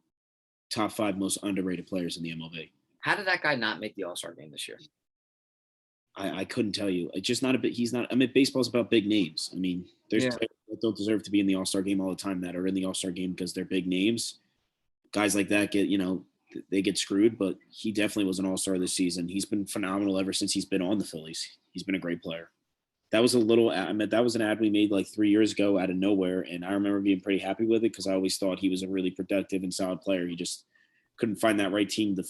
5 most underrated players in the MLB. How did that guy not make the All-Star game this year? I couldn't tell you. It's just not a bit. He's not. Baseball's about big names. There's players that don't deserve to be in the All-Star game all the time that are in the All-Star game because they're big names. Guys like that they get screwed, but he definitely was an All-Star this season. He's been phenomenal ever since he's been on the Phillies. He's been a great player. That was that was an ad we made 3 years ago out of nowhere, and I remember being pretty happy with it because I always thought he was a really productive and solid player. He just couldn't find that right team to,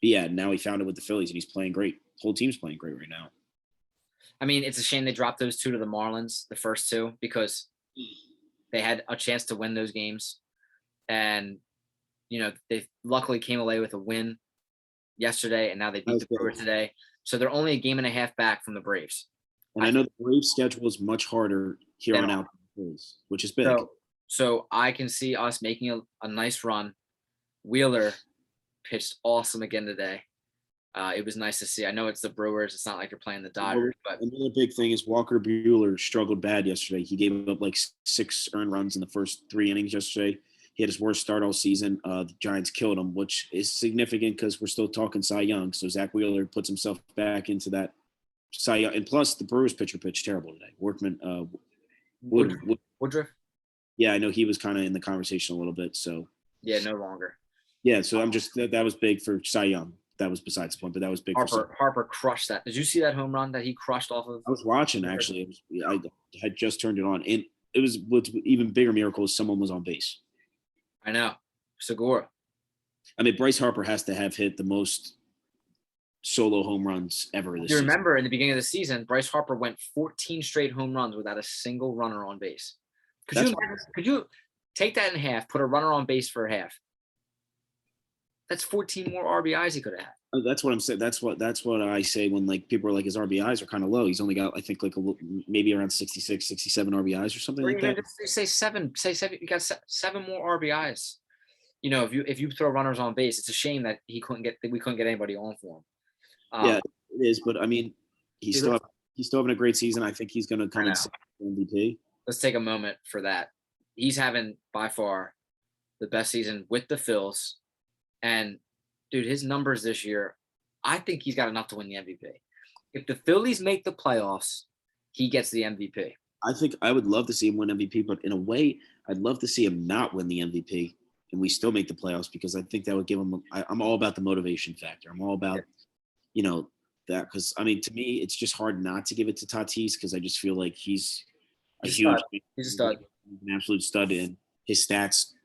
yeah, now he found it with the Phillies, and he's playing great. Whole team's playing great right now. I mean, it's a shame they dropped those two to the Marlins, the first two, because they had a chance to win those games. And, they luckily came away with a win yesterday, and now they beat the Brewers today. So they're only a game and a half back from the Braves. And I know the Braves' schedule is much harder here on out, which is big. So I can see us making a nice run. Wheeler pitched awesome again today. It was nice to see. I know it's the Brewers. It's not like you're playing the Dodgers. But another big thing is Walker Buehler struggled bad yesterday. He gave up like 6 earned runs in the first 3 innings yesterday. He had his worst start all season. The Giants killed him, which is significant because we're still talking Cy Young. So Zach Wheeler puts himself back into that Cy Young. And plus, the Brewers pitcher pitched terrible today. Workman Woodruff? Yeah, I know he was kind of in the conversation a little bit. So yeah, no longer. Yeah, so I'm just that was big for Cy Young. That was besides the point, but that was big. Harper crushed that. Did you see that home run that he crushed off of? I was watching actually. I had just turned it on, and it was what's even bigger miracle is someone was on base. I know, Segura. I mean, Bryce Harper has to have hit the most solo home runs ever this season. Remember, in the beginning of the season, Bryce Harper went 14 straight home runs without a single runner on base. Could you take that in half, put a runner on base for a half? That's 14 more RBIs he could have had. That's what I'm saying. That's what I say when like people are like his RBIs are kind of low. He's only got I think like maybe around 66, 67 RBIs or something like that. Say seven. You got 7 more RBIs. If you throw runners on base, it's a shame that we couldn't get anybody on for him. Yeah, it is. But I mean, he's still having a great season. I think he's going to come in MVP. Let's take a moment for that. He's having by far the best season with the Phils. And, dude, his numbers this year, I think he's got enough to win the MVP. If the Phillies make the playoffs, he gets the MVP. I think I would love to see him win MVP, but in a way, I'd love to see him not win the MVP and we still make the playoffs because I think that would give him – I'm all about the motivation factor. I'm all about, that because, I mean, to me, it's just hard not to give it to Tatis because I just feel like he's a huge – He's a stud. An absolute stud in his stats –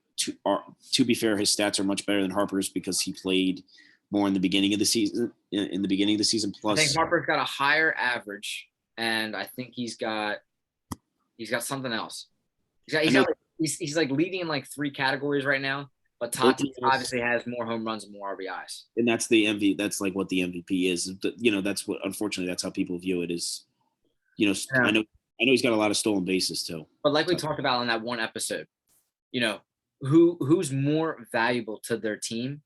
to be fair, his stats are much better than Harper's because he played more in the beginning of the season. Plus, I think Harper's got a higher average, and I think he's got something else. He's like leading in like 3 categories right now. But Tatis obviously has more home runs and more RBIs. And that's the MVP. That's like what the MVP is. That's what. Unfortunately, that's how people view it. Is Yeah. I know he's got a lot of stolen bases too. But like we talked about in that one episode, who's more valuable to their team?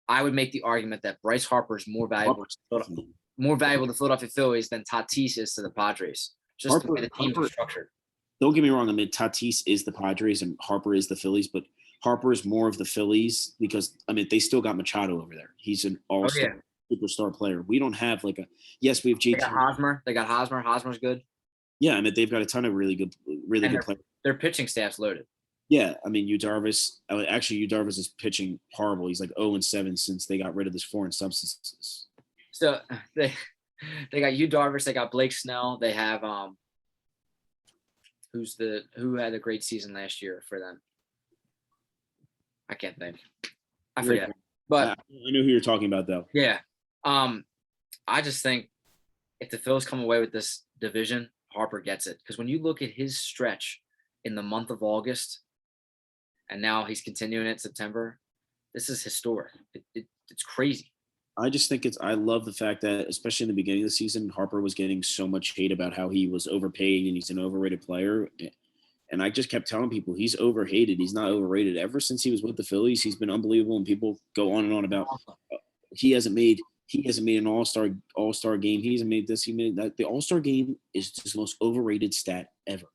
I would make the argument that Bryce Harper is more valuable to Philadelphia Phillies than Tatis is to the Padres. Just the way the teams are structured. Don't get me wrong. I mean, Tatis is the Padres and Harper is the Phillies, but Harper is more of the Phillies because I mean they still got Machado over there. He's an all-star superstar player. We don't have we have JT. They got Hosmer. Hosmer's good. Yeah, I mean they've got a ton of really good players. Their pitching staff's loaded. Yeah, I mean, Yu Darvish is pitching horrible. He's like 0-7 since they got rid of this foreign substances. So they got Yu Darvish, they got Blake Snell, they have who had a great season last year for them. I can't think. I forget. But I know who you're talking about though. Yeah. I just think if the Phils come away with this division, Harper gets it. Because when you look at his stretch in the month of August, and now he's continuing it September. This is historic. It's crazy. I just think I love the fact that, especially in the beginning of the season, Harper was getting so much hate about how he was overpaid and he's an overrated player. And I just kept telling people he's overhated. He's not overrated. Ever since he was with the Phillies, he's been unbelievable. And people go on and on about he hasn't made an all-star game. He hasn't made this. He made that. The all-star game is just the most overrated stat ever.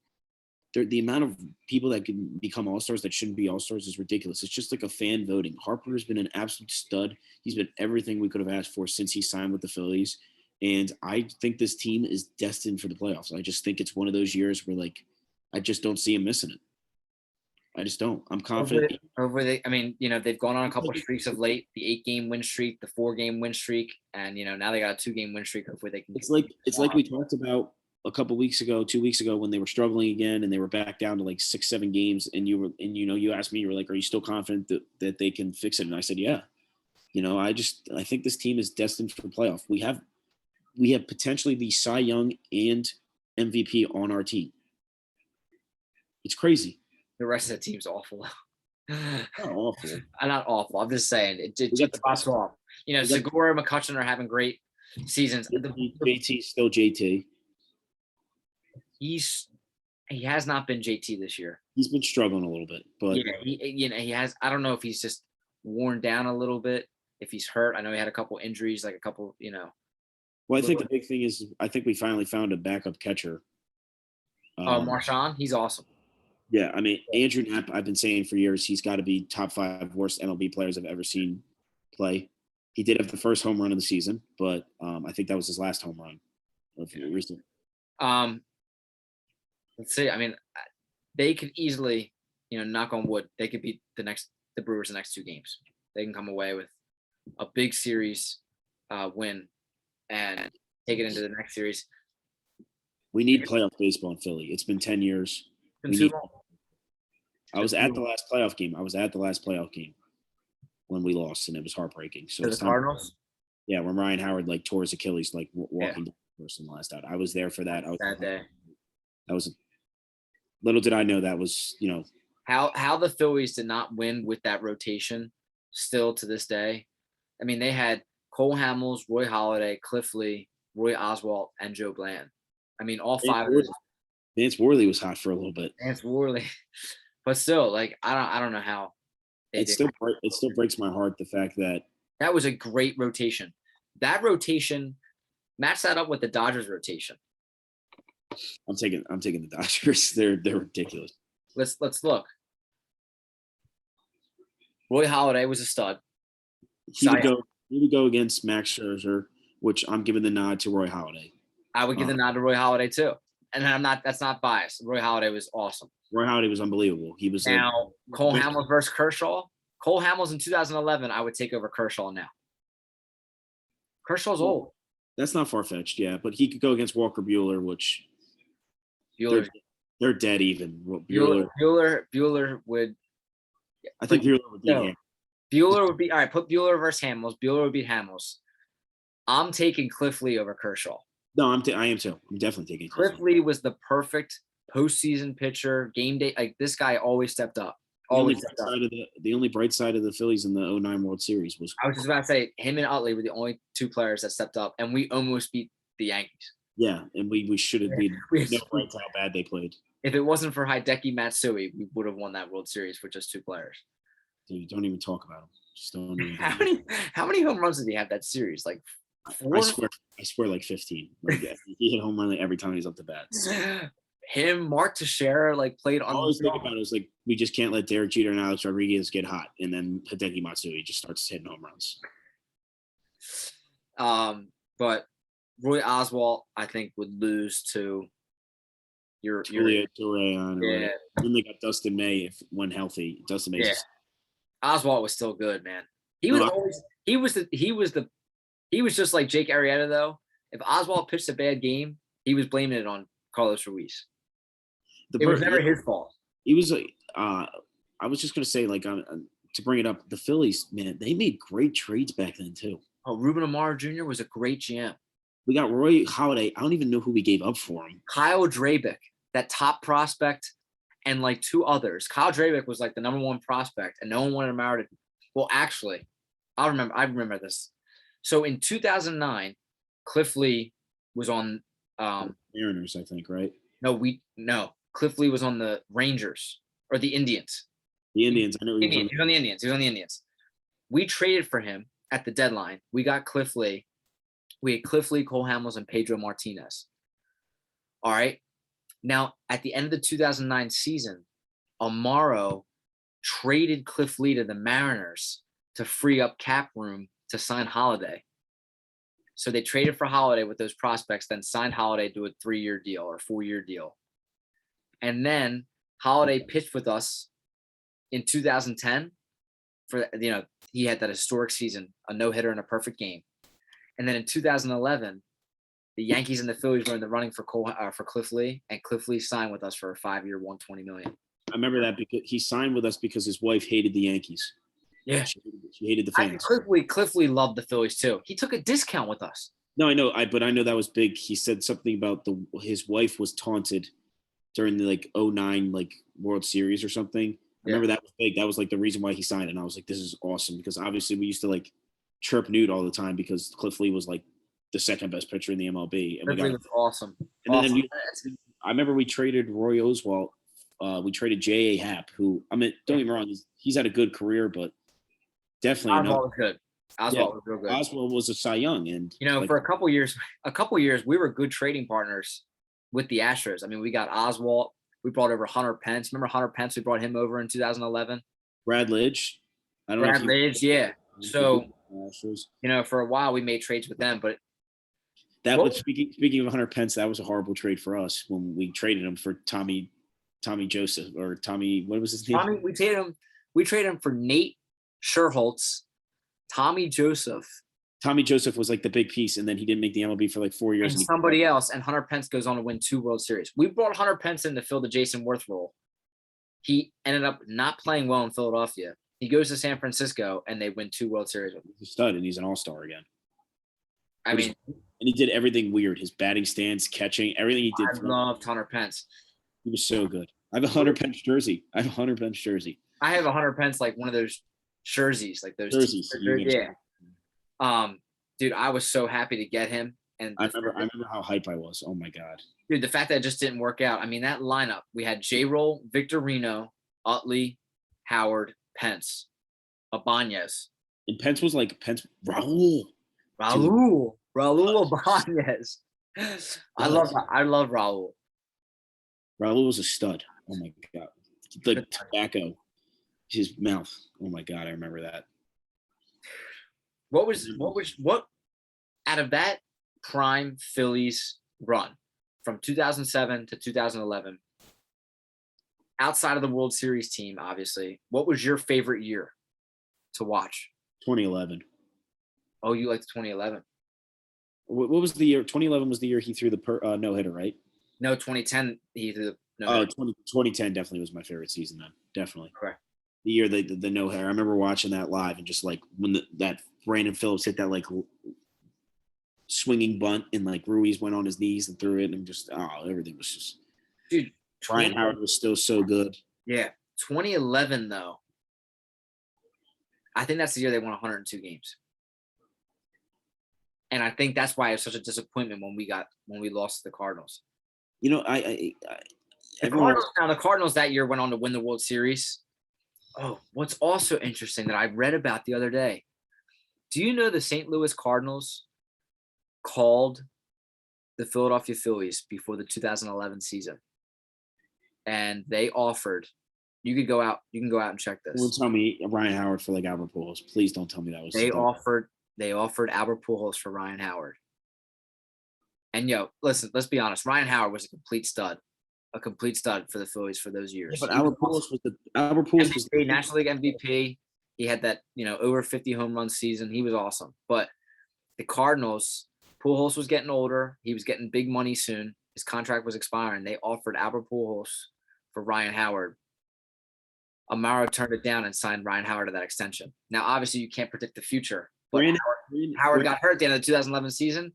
The amount of people that can become all-stars that shouldn't be all-stars is ridiculous. It's just like a fan voting. Harper has been an absolute stud. He's been everything we could have asked for since he signed with the Phillies. And I think this team is destined for the playoffs. I just think it's one of those years where, I just don't see him missing it. I just don't. I'm confident. They've gone on a couple of streaks of late, the 8-game win streak, the 4-game win streak, and, now they got a 2-game win streak. Hopefully they can. It's like we talked about a couple weeks ago, 2 weeks ago, when they were struggling again and they were back down to 6-7 games, and you asked me, you were like, "Are you still confident that they can fix it?" And I said, "Yeah." I think this team is destined for playoff. We have potentially the Cy Young and MVP on our team. It's crazy. The rest of the team's awful. Not awful. Not awful. I'm just saying it We just got pops off. Segura, McCutcheon are having great seasons. JT's still JT. He has not been JT this year. He's been struggling a little bit, but he has. I don't know if he's just worn down a little bit. If he's hurt, I know he had a couple injuries, like a couple. Well, I think the big thing is I think we finally found a backup catcher. Marshawn, he's awesome. Yeah, I mean Andrew Knapp. I've been saying for years he's got to be top 5 worst MLB players I've ever seen play. He did have the first home run of the season, but I think that was his last home run of recent. Let's see. I mean, they could easily, knock on wood, they could beat the Brewers the next 2 games. They can come away with a big series win and take it into the next series. We need playoff baseball in Philly. It's been 10 years. I was at the last playoff game. When we lost, and it was heartbreaking. So the Cardinals? Yeah, when Ryan Howard tore his Achilles walking down the person last out. I was there for that. That day. That was little did I know that was, how the Phillies did not win with that rotation still to this day. I mean, they had Cole Hamels, Roy Halladay, Cliff Lee, Roy Oswalt, and Joe Bland. I mean, all 5 of them. Vance Worley was hot for a little bit. Vance Worley. But still, I don't know how. It still breaks my heart the fact that was a great rotation. That rotation, match that up with the Dodgers rotation. I'm taking the Dodgers. They're ridiculous. Let's look. Roy Halladay was a stud. He would go against Max Scherzer, which I'm giving the nod to Roy Halladay. I would give the nod to Roy Halladay too. And that's not biased. Roy Halladay was awesome. Roy Halladay was unbelievable. He was now Cole Hamels versus Kershaw. Cole Hamels in 2011, I would take over Kershaw now. Kershaw's old. That's not far-fetched, yeah. But he could go against Walker Buehler, which they're dead even. Buehler would. I think Buehler would beat him. Buehler would be all right. Put Buehler versus Hamels. Buehler would beat Hamels. I'm taking Cliff Lee over Kershaw. No, I am too. I'm definitely taking Cliff Lee was the perfect postseason pitcher. Game day, like this guy always stepped up. The only bright side of the Phillies in the 2009 World Series was. I was just about to say him and Utley were the only 2 players that stepped up, and we almost beat the Yankees. Yeah, and we should have beat. No right how bad they played. If it wasn't for Hideki Matsui, we would have won that World Series with just 2 players. Dude, don't even talk about him. Just don't even. How many home runs did he have that series? Like 4? I swear, like 15. Like, he hit home run like every time he's up to bat. Him, Mark Teixeira, played on. All I was thinking about it was we just can't let Derek Jeter and Alex Rodriguez get hot, and then Hideki Matsui just starts hitting home runs. But Roy Oswalt, I think, would lose to your Torreon. Yeah. Then they got Dustin May when healthy. Dustin May. Yeah. Oswalt was still good, man. He was just like Jake Arrieta though. If Oswalt pitched a bad game, he was blaming it on Carlos Ruiz. It was never his fault. He was I was just gonna say to bring it up, the Phillies, man, they made great trades back then too. Oh, Ruben Amaro Jr. was a great GM. We got Roy Halladay. I don't even know who we gave up for him. Kyle Drabick, that top prospect, and 2 others. Kyle Drabick was the number 1 prospect, and no one wanted Amaro to. Well, actually, I remember this. So in 2009, Cliff Lee was on Mariners, I think, right? No. Cliff Lee was on the Rangers or the Indians. The Indians. I know he was on the Indians. We traded for him at the deadline. We got Cliff Lee. We had Cliff Lee, Cole Hamels, and Pedro Martinez. All right. Now, at the end of the 2009 season, Amaro traded Cliff Lee to the Mariners to free up cap room to sign Halladay. So they traded for Halladay with those prospects, then signed Halladay to a 3-year deal or 4-year deal. And then Halladay pitched with us in 2010 for, he had that historic season, a no-hitter and a perfect game. And then in 2011, the Yankees and the Phillies were in the running for Cliff Lee, and Cliff Lee signed with us for a 5-year, $120 million. I remember that because he signed with us because his wife hated the Yankees. Yeah. She hated the fans. Cliff Lee loved the Phillies too. He took a discount with us. No, I know. But I know that was big. He said something about his wife was taunted during the like '09 like World Series or something. I remember that was big. That was like the reason why he signed it. And I was like, this is awesome because obviously we used to like chirp Newt all the time because Cliff Lee was like the second best pitcher in the MLB. And Cliff Lee was awesome. And then I remember we traded Roy Oswalt. We traded J.A. Happ, who don't get me wrong, he's had a good career, but definitely Oswalt was good. Oswalt was real good. Oswalt was a Cy Young, and for a couple years, we were good trading partners with the Astros. I mean, we got Oswalt. We brought over Hunter Pence. Remember Hunter Pence? We brought him over in 2011. Brad Lidge. Yeah. So, for a while we made trades with them, but that was speaking of Hunter Pence, that was a horrible trade for us when we traded him for Tommy Joseph or Tommy. What was his name? We traded him for Nate Scherholtz, Tommy Joseph. Tommy Joseph was like the big piece, and then he didn't make the MLB for like 4 years. And somebody else, and Hunter Pence goes on to win 2 World Series. We brought Hunter Pence in to fill the Jason Worth role. He ended up not playing well in Philadelphia. He goes to San Francisco, and they win 2 World Series. He's a stud, and he's an all-star again. And he did everything weird. His batting stance, catching, everything he did. I loved Hunter Pence. He was so good. I have a Hunter Pence jersey. I have a Hunter Pence, like one of those jerseys, like those jerseys. Yeah. Dude, I was so happy to get him. And I remember how hype I was. Oh my God. Dude, the fact that it just didn't work out. I mean, that lineup, we had J-Roll, Victorino, Utley, Howard, Pence, Ibanez. And Pence was like Raul Ibanez. I love Raul. Raul was a stud. Oh my God. The tobacco, his mouth. Oh my God, I remember that. What out of that prime Phillies run from 2007 to 2011, outside of the World Series team, obviously, what was your favorite year to watch? 2011. Oh, you liked 2011. What was the year? 2011 was the year he threw the no-hitter, right? No, 2010 he threw the no-hitter. 2010 definitely was my favorite season then. Definitely. Correct. The year the no-hitter. I remember watching that live and just like when that Brandon Phillips hit that like swinging bunt and like Ruiz went on his knees and threw it and just everything was just. Dude, Ryan Howard was still so good. Yeah, 2011 though. I think that's the year they won 102 games. And I think that's why it was such a disappointment when we lost to the Cardinals. The Cardinals that year went on to win the World Series. Oh, what's also interesting that I read about the other day. Do you know the St. Louis Cardinals called the Philadelphia Phillies before the 2011 season? And they offered, you can go out and check this. Don't tell me Ryan Howard for like Albert Pujols. Please don't tell me that was. They offered Albert Pujols for Ryan Howard. And listen, let's be honest. Ryan Howard was a complete stud for the Phillies for those years. Yeah, but Albert Pujols was the National League MVP. He had that, over 50 home run season. He was awesome. But the Cardinals, Pujols was getting older. He was getting big money soon. His contract was expiring. They offered Albert Pujols for Ryan Howard. Amaro turned it down and signed Ryan Howard to that extension. Now, obviously, you can't predict the future. But Howard got hurt at the end of the 2011 season.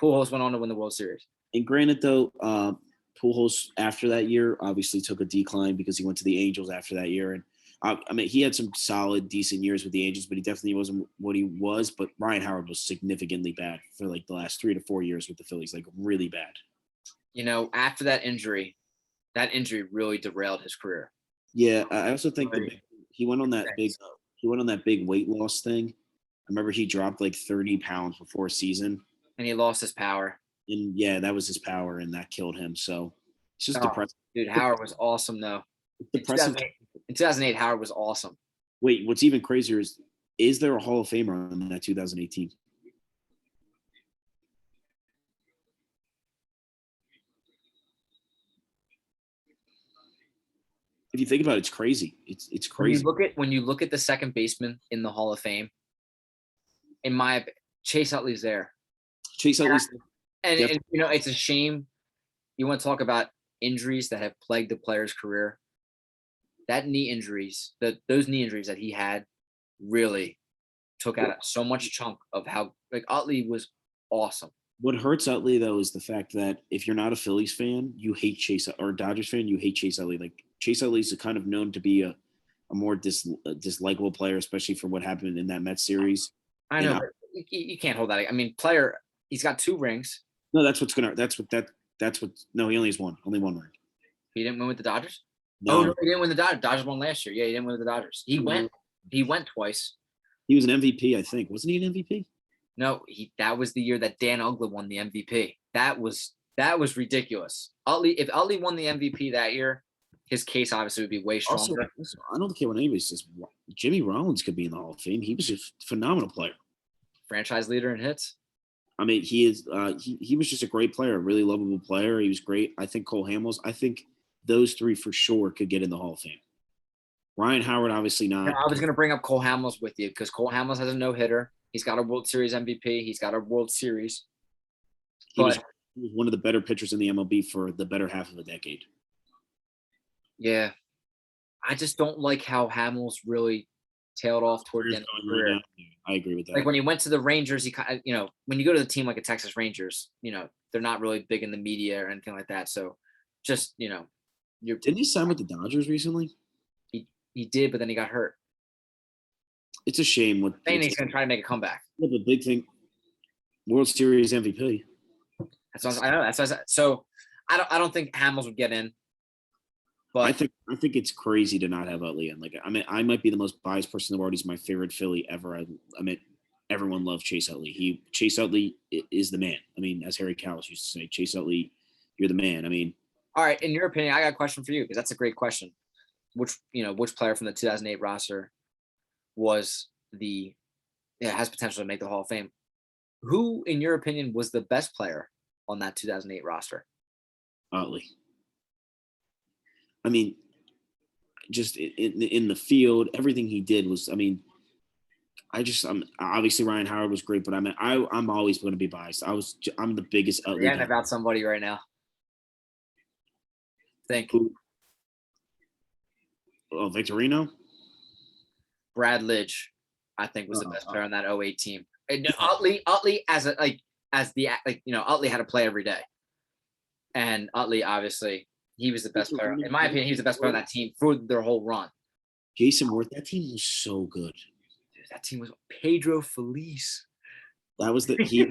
Pujols went on to win the World Series. And granted, though, Pujols after that year obviously took a decline because he went to the Angels after that year. And I mean, he had some solid, decent years with the Angels, but he definitely wasn't what he was. But Ryan Howard was significantly bad for like the last 3 to 4 years with the Phillies, like really bad. After that injury really derailed his career. Yeah, I also think he went on that big weight loss thing. I remember he dropped like 30 pounds before season. And he lost his power. And yeah, that was his power, and that killed him. So it's just depressing. Dude, Howard was awesome, though. Depressing. In 2008, Howard was awesome. Wait, what's even crazier is there a Hall of Famer in that 2018? If you think about it, it's crazy. It's crazy. When you look at the second baseman in the Hall of Fame, Chase Utley's there. Chase Utley's there. And it's a shame. You want to talk about injuries that have plagued the player's career. Those knee injuries that he had really took out so much chunk of how like Utley was awesome. What hurts Utley though is the fact that if you're not a Phillies fan, you hate Chase, or Dodgers fan, you hate Chase Utley. Like Chase Utley is kind of known to be a more dislikable player, especially for what happened in that Mets series. I know, but you can't hold that. I mean, player, he's got 2 rings. No, that's what. No, he only has one. Only one ring. He didn't win with the Dodgers. No, Oh no, he didn't win the Dodgers. Dodgers won last year. Yeah, he didn't win with the Dodgers. He went twice. he was an MVP, I think. Wasn't he an MVP? No, that was the year that Dan Uggla won the MVP. That was ridiculous. If Utley won the MVP that year, his case obviously would be way stronger. Also, I don't care what anybody says. Jimmy Rollins could be in the Hall of Fame. He was just a phenomenal player. Franchise leader in hits. I mean, he is. He was just a great player, a really lovable player. He was great. I think Cole Hamels. I think those 3 for sure could get in the Hall of Fame. Ryan Howard, obviously not. I was going to bring up Cole Hamels with you because Cole Hamels has a no-hitter. He's got a World Series MVP. He's got a World Series. He was one of the better pitchers in the MLB for the better half of a decade. Yeah. I just don't like how Hamels really tailed off toward the end of his career. Right, I agree with that. Like when he went to the Rangers, he kind of, when you go to the team like a Texas Rangers, they're not really big in the media or anything like that. So just, Didn't he sign with the Dodgers recently? He did, but then he got hurt. It's a shame. Saying he's going to try to make a comeback. The big thing, World Series MVP. I know. So I don't think Hamels would get in. But I think it's crazy to not have Utley in. Like, I mean, I might be the most biased person in the world. He's my favorite Philly ever. I mean, everyone loved Chase Utley. Chase Utley is the man. I mean, as Harry Kalas used to say, Chase Utley, you're the man. I mean, all right. In your opinion, I got a question for you because that's a great question. Which player from the 2008 roster has potential to make the Hall of Fame? Who, in your opinion, was the best player on that 2008 roster? Utley. I mean, just in the field, everything he did was. I mean, obviously Ryan Howard was great, but I mean, I'm always going to be biased. I'm the biggest Utley. Forgetting about somebody right now. Think. Who? Oh, Victorino. Brad Lidge, I think, was the best player on that 08 team. And Utley Utley had to play every day, and Utley obviously. He was the best player. In my opinion, he was the best player on that team for their whole run. Jason Worth, that team was so good. Dude, that team was Pedro Feliz. That was game-winning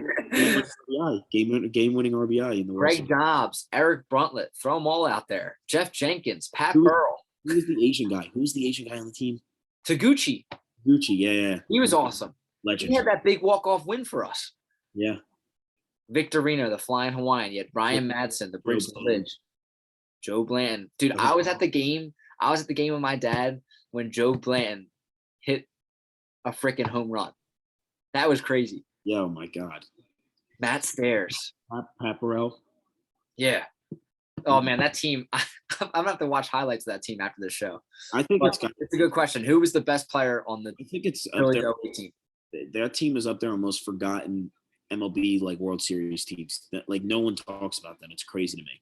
RBI in the Greg Dobbs, Eric Bruntlett, throw them all out there. Jeff Jenkins, Pat Burrell. Who was the Asian guy? Who's the Asian guy on the team? Taguchi. Yeah. He was awesome. Legend. He had that big walk-off win for us. Yeah. Victorino, the Flying Hawaiian. You had Ryan Madsen, the Bridge to Lidge. Joe Blanton. Dude, I was at the game. I was at the game with my dad when Joe Blanton hit a freaking home run. That was crazy. Yeah, oh my God. Matt Stairs. Pat Burrell. Yeah. Oh man, that team. I'm gonna have to watch highlights of that team after this show. I think it's a good question. Who was the best player on the? I think it's Phillies team. That team is up there on most forgotten MLB like World Series teams. That like no one talks about them. It's crazy to me.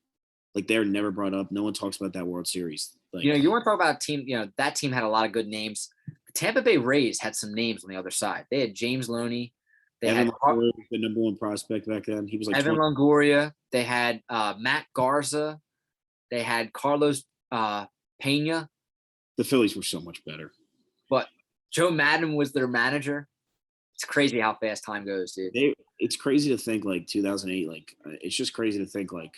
Like they're never brought up. No one talks about that World Series. Like, you want to talk about a team. That team had a lot of good names. The Tampa Bay Rays had some names on the other side. They had James Loney. They Evan had Longoria, the number one prospect back then. He was like Evan Longoria. They had Matt Garza. They had Carlos Pena. The Phillies were so much better. But Joe Madden was their manager. It's crazy how fast time goes, dude. It's crazy to think like 2008. Like it's just crazy to think like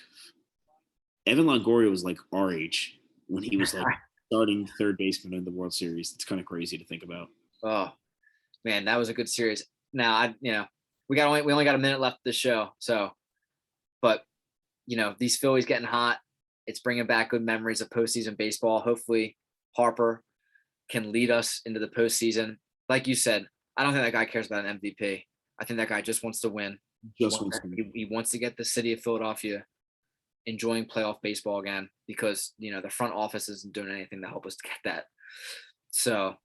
Evan Longoria was like our age when he was like starting third baseman in the World Series. It's kind of crazy to think about. Oh man, that was a good series. Now we only got a minute left of the show. So, but these Phillies getting hot. It's bringing back good memories of postseason baseball. Hopefully Harper can lead us into the postseason. Like you said, I don't think that guy cares about an MVP. I think that guy just wants to win. He wants to get the city of Philadelphia enjoying playoff baseball again because, the front office isn't doing anything to help us to get that. So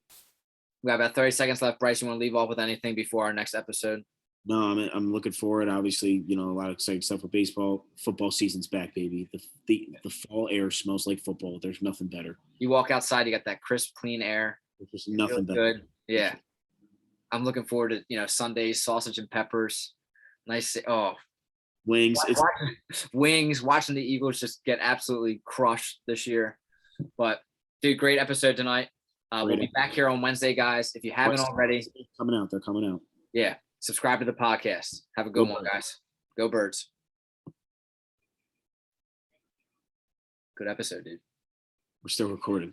we got about 30 seconds left. Bryce, you want to leave off with anything before our next episode? No, I'm looking forward. Obviously, a lot of exciting stuff with baseball. Football season's back, baby. The fall air smells like football. There's nothing better. You walk outside, you got that crisp, clean air. There's just nothing better. Good. Yeah. I'm looking forward to, Sundays, sausage and peppers. Nice. Oh, Wings. It's wings, watching the Eagles just get absolutely crushed this year. But dude, great episode tonight. We'll be back here on Wednesday, guys. If you haven't already, coming out. They're coming out. Yeah. Subscribe to the podcast. Have a good one, guys. Go Birds. Good episode, dude. We're still recording.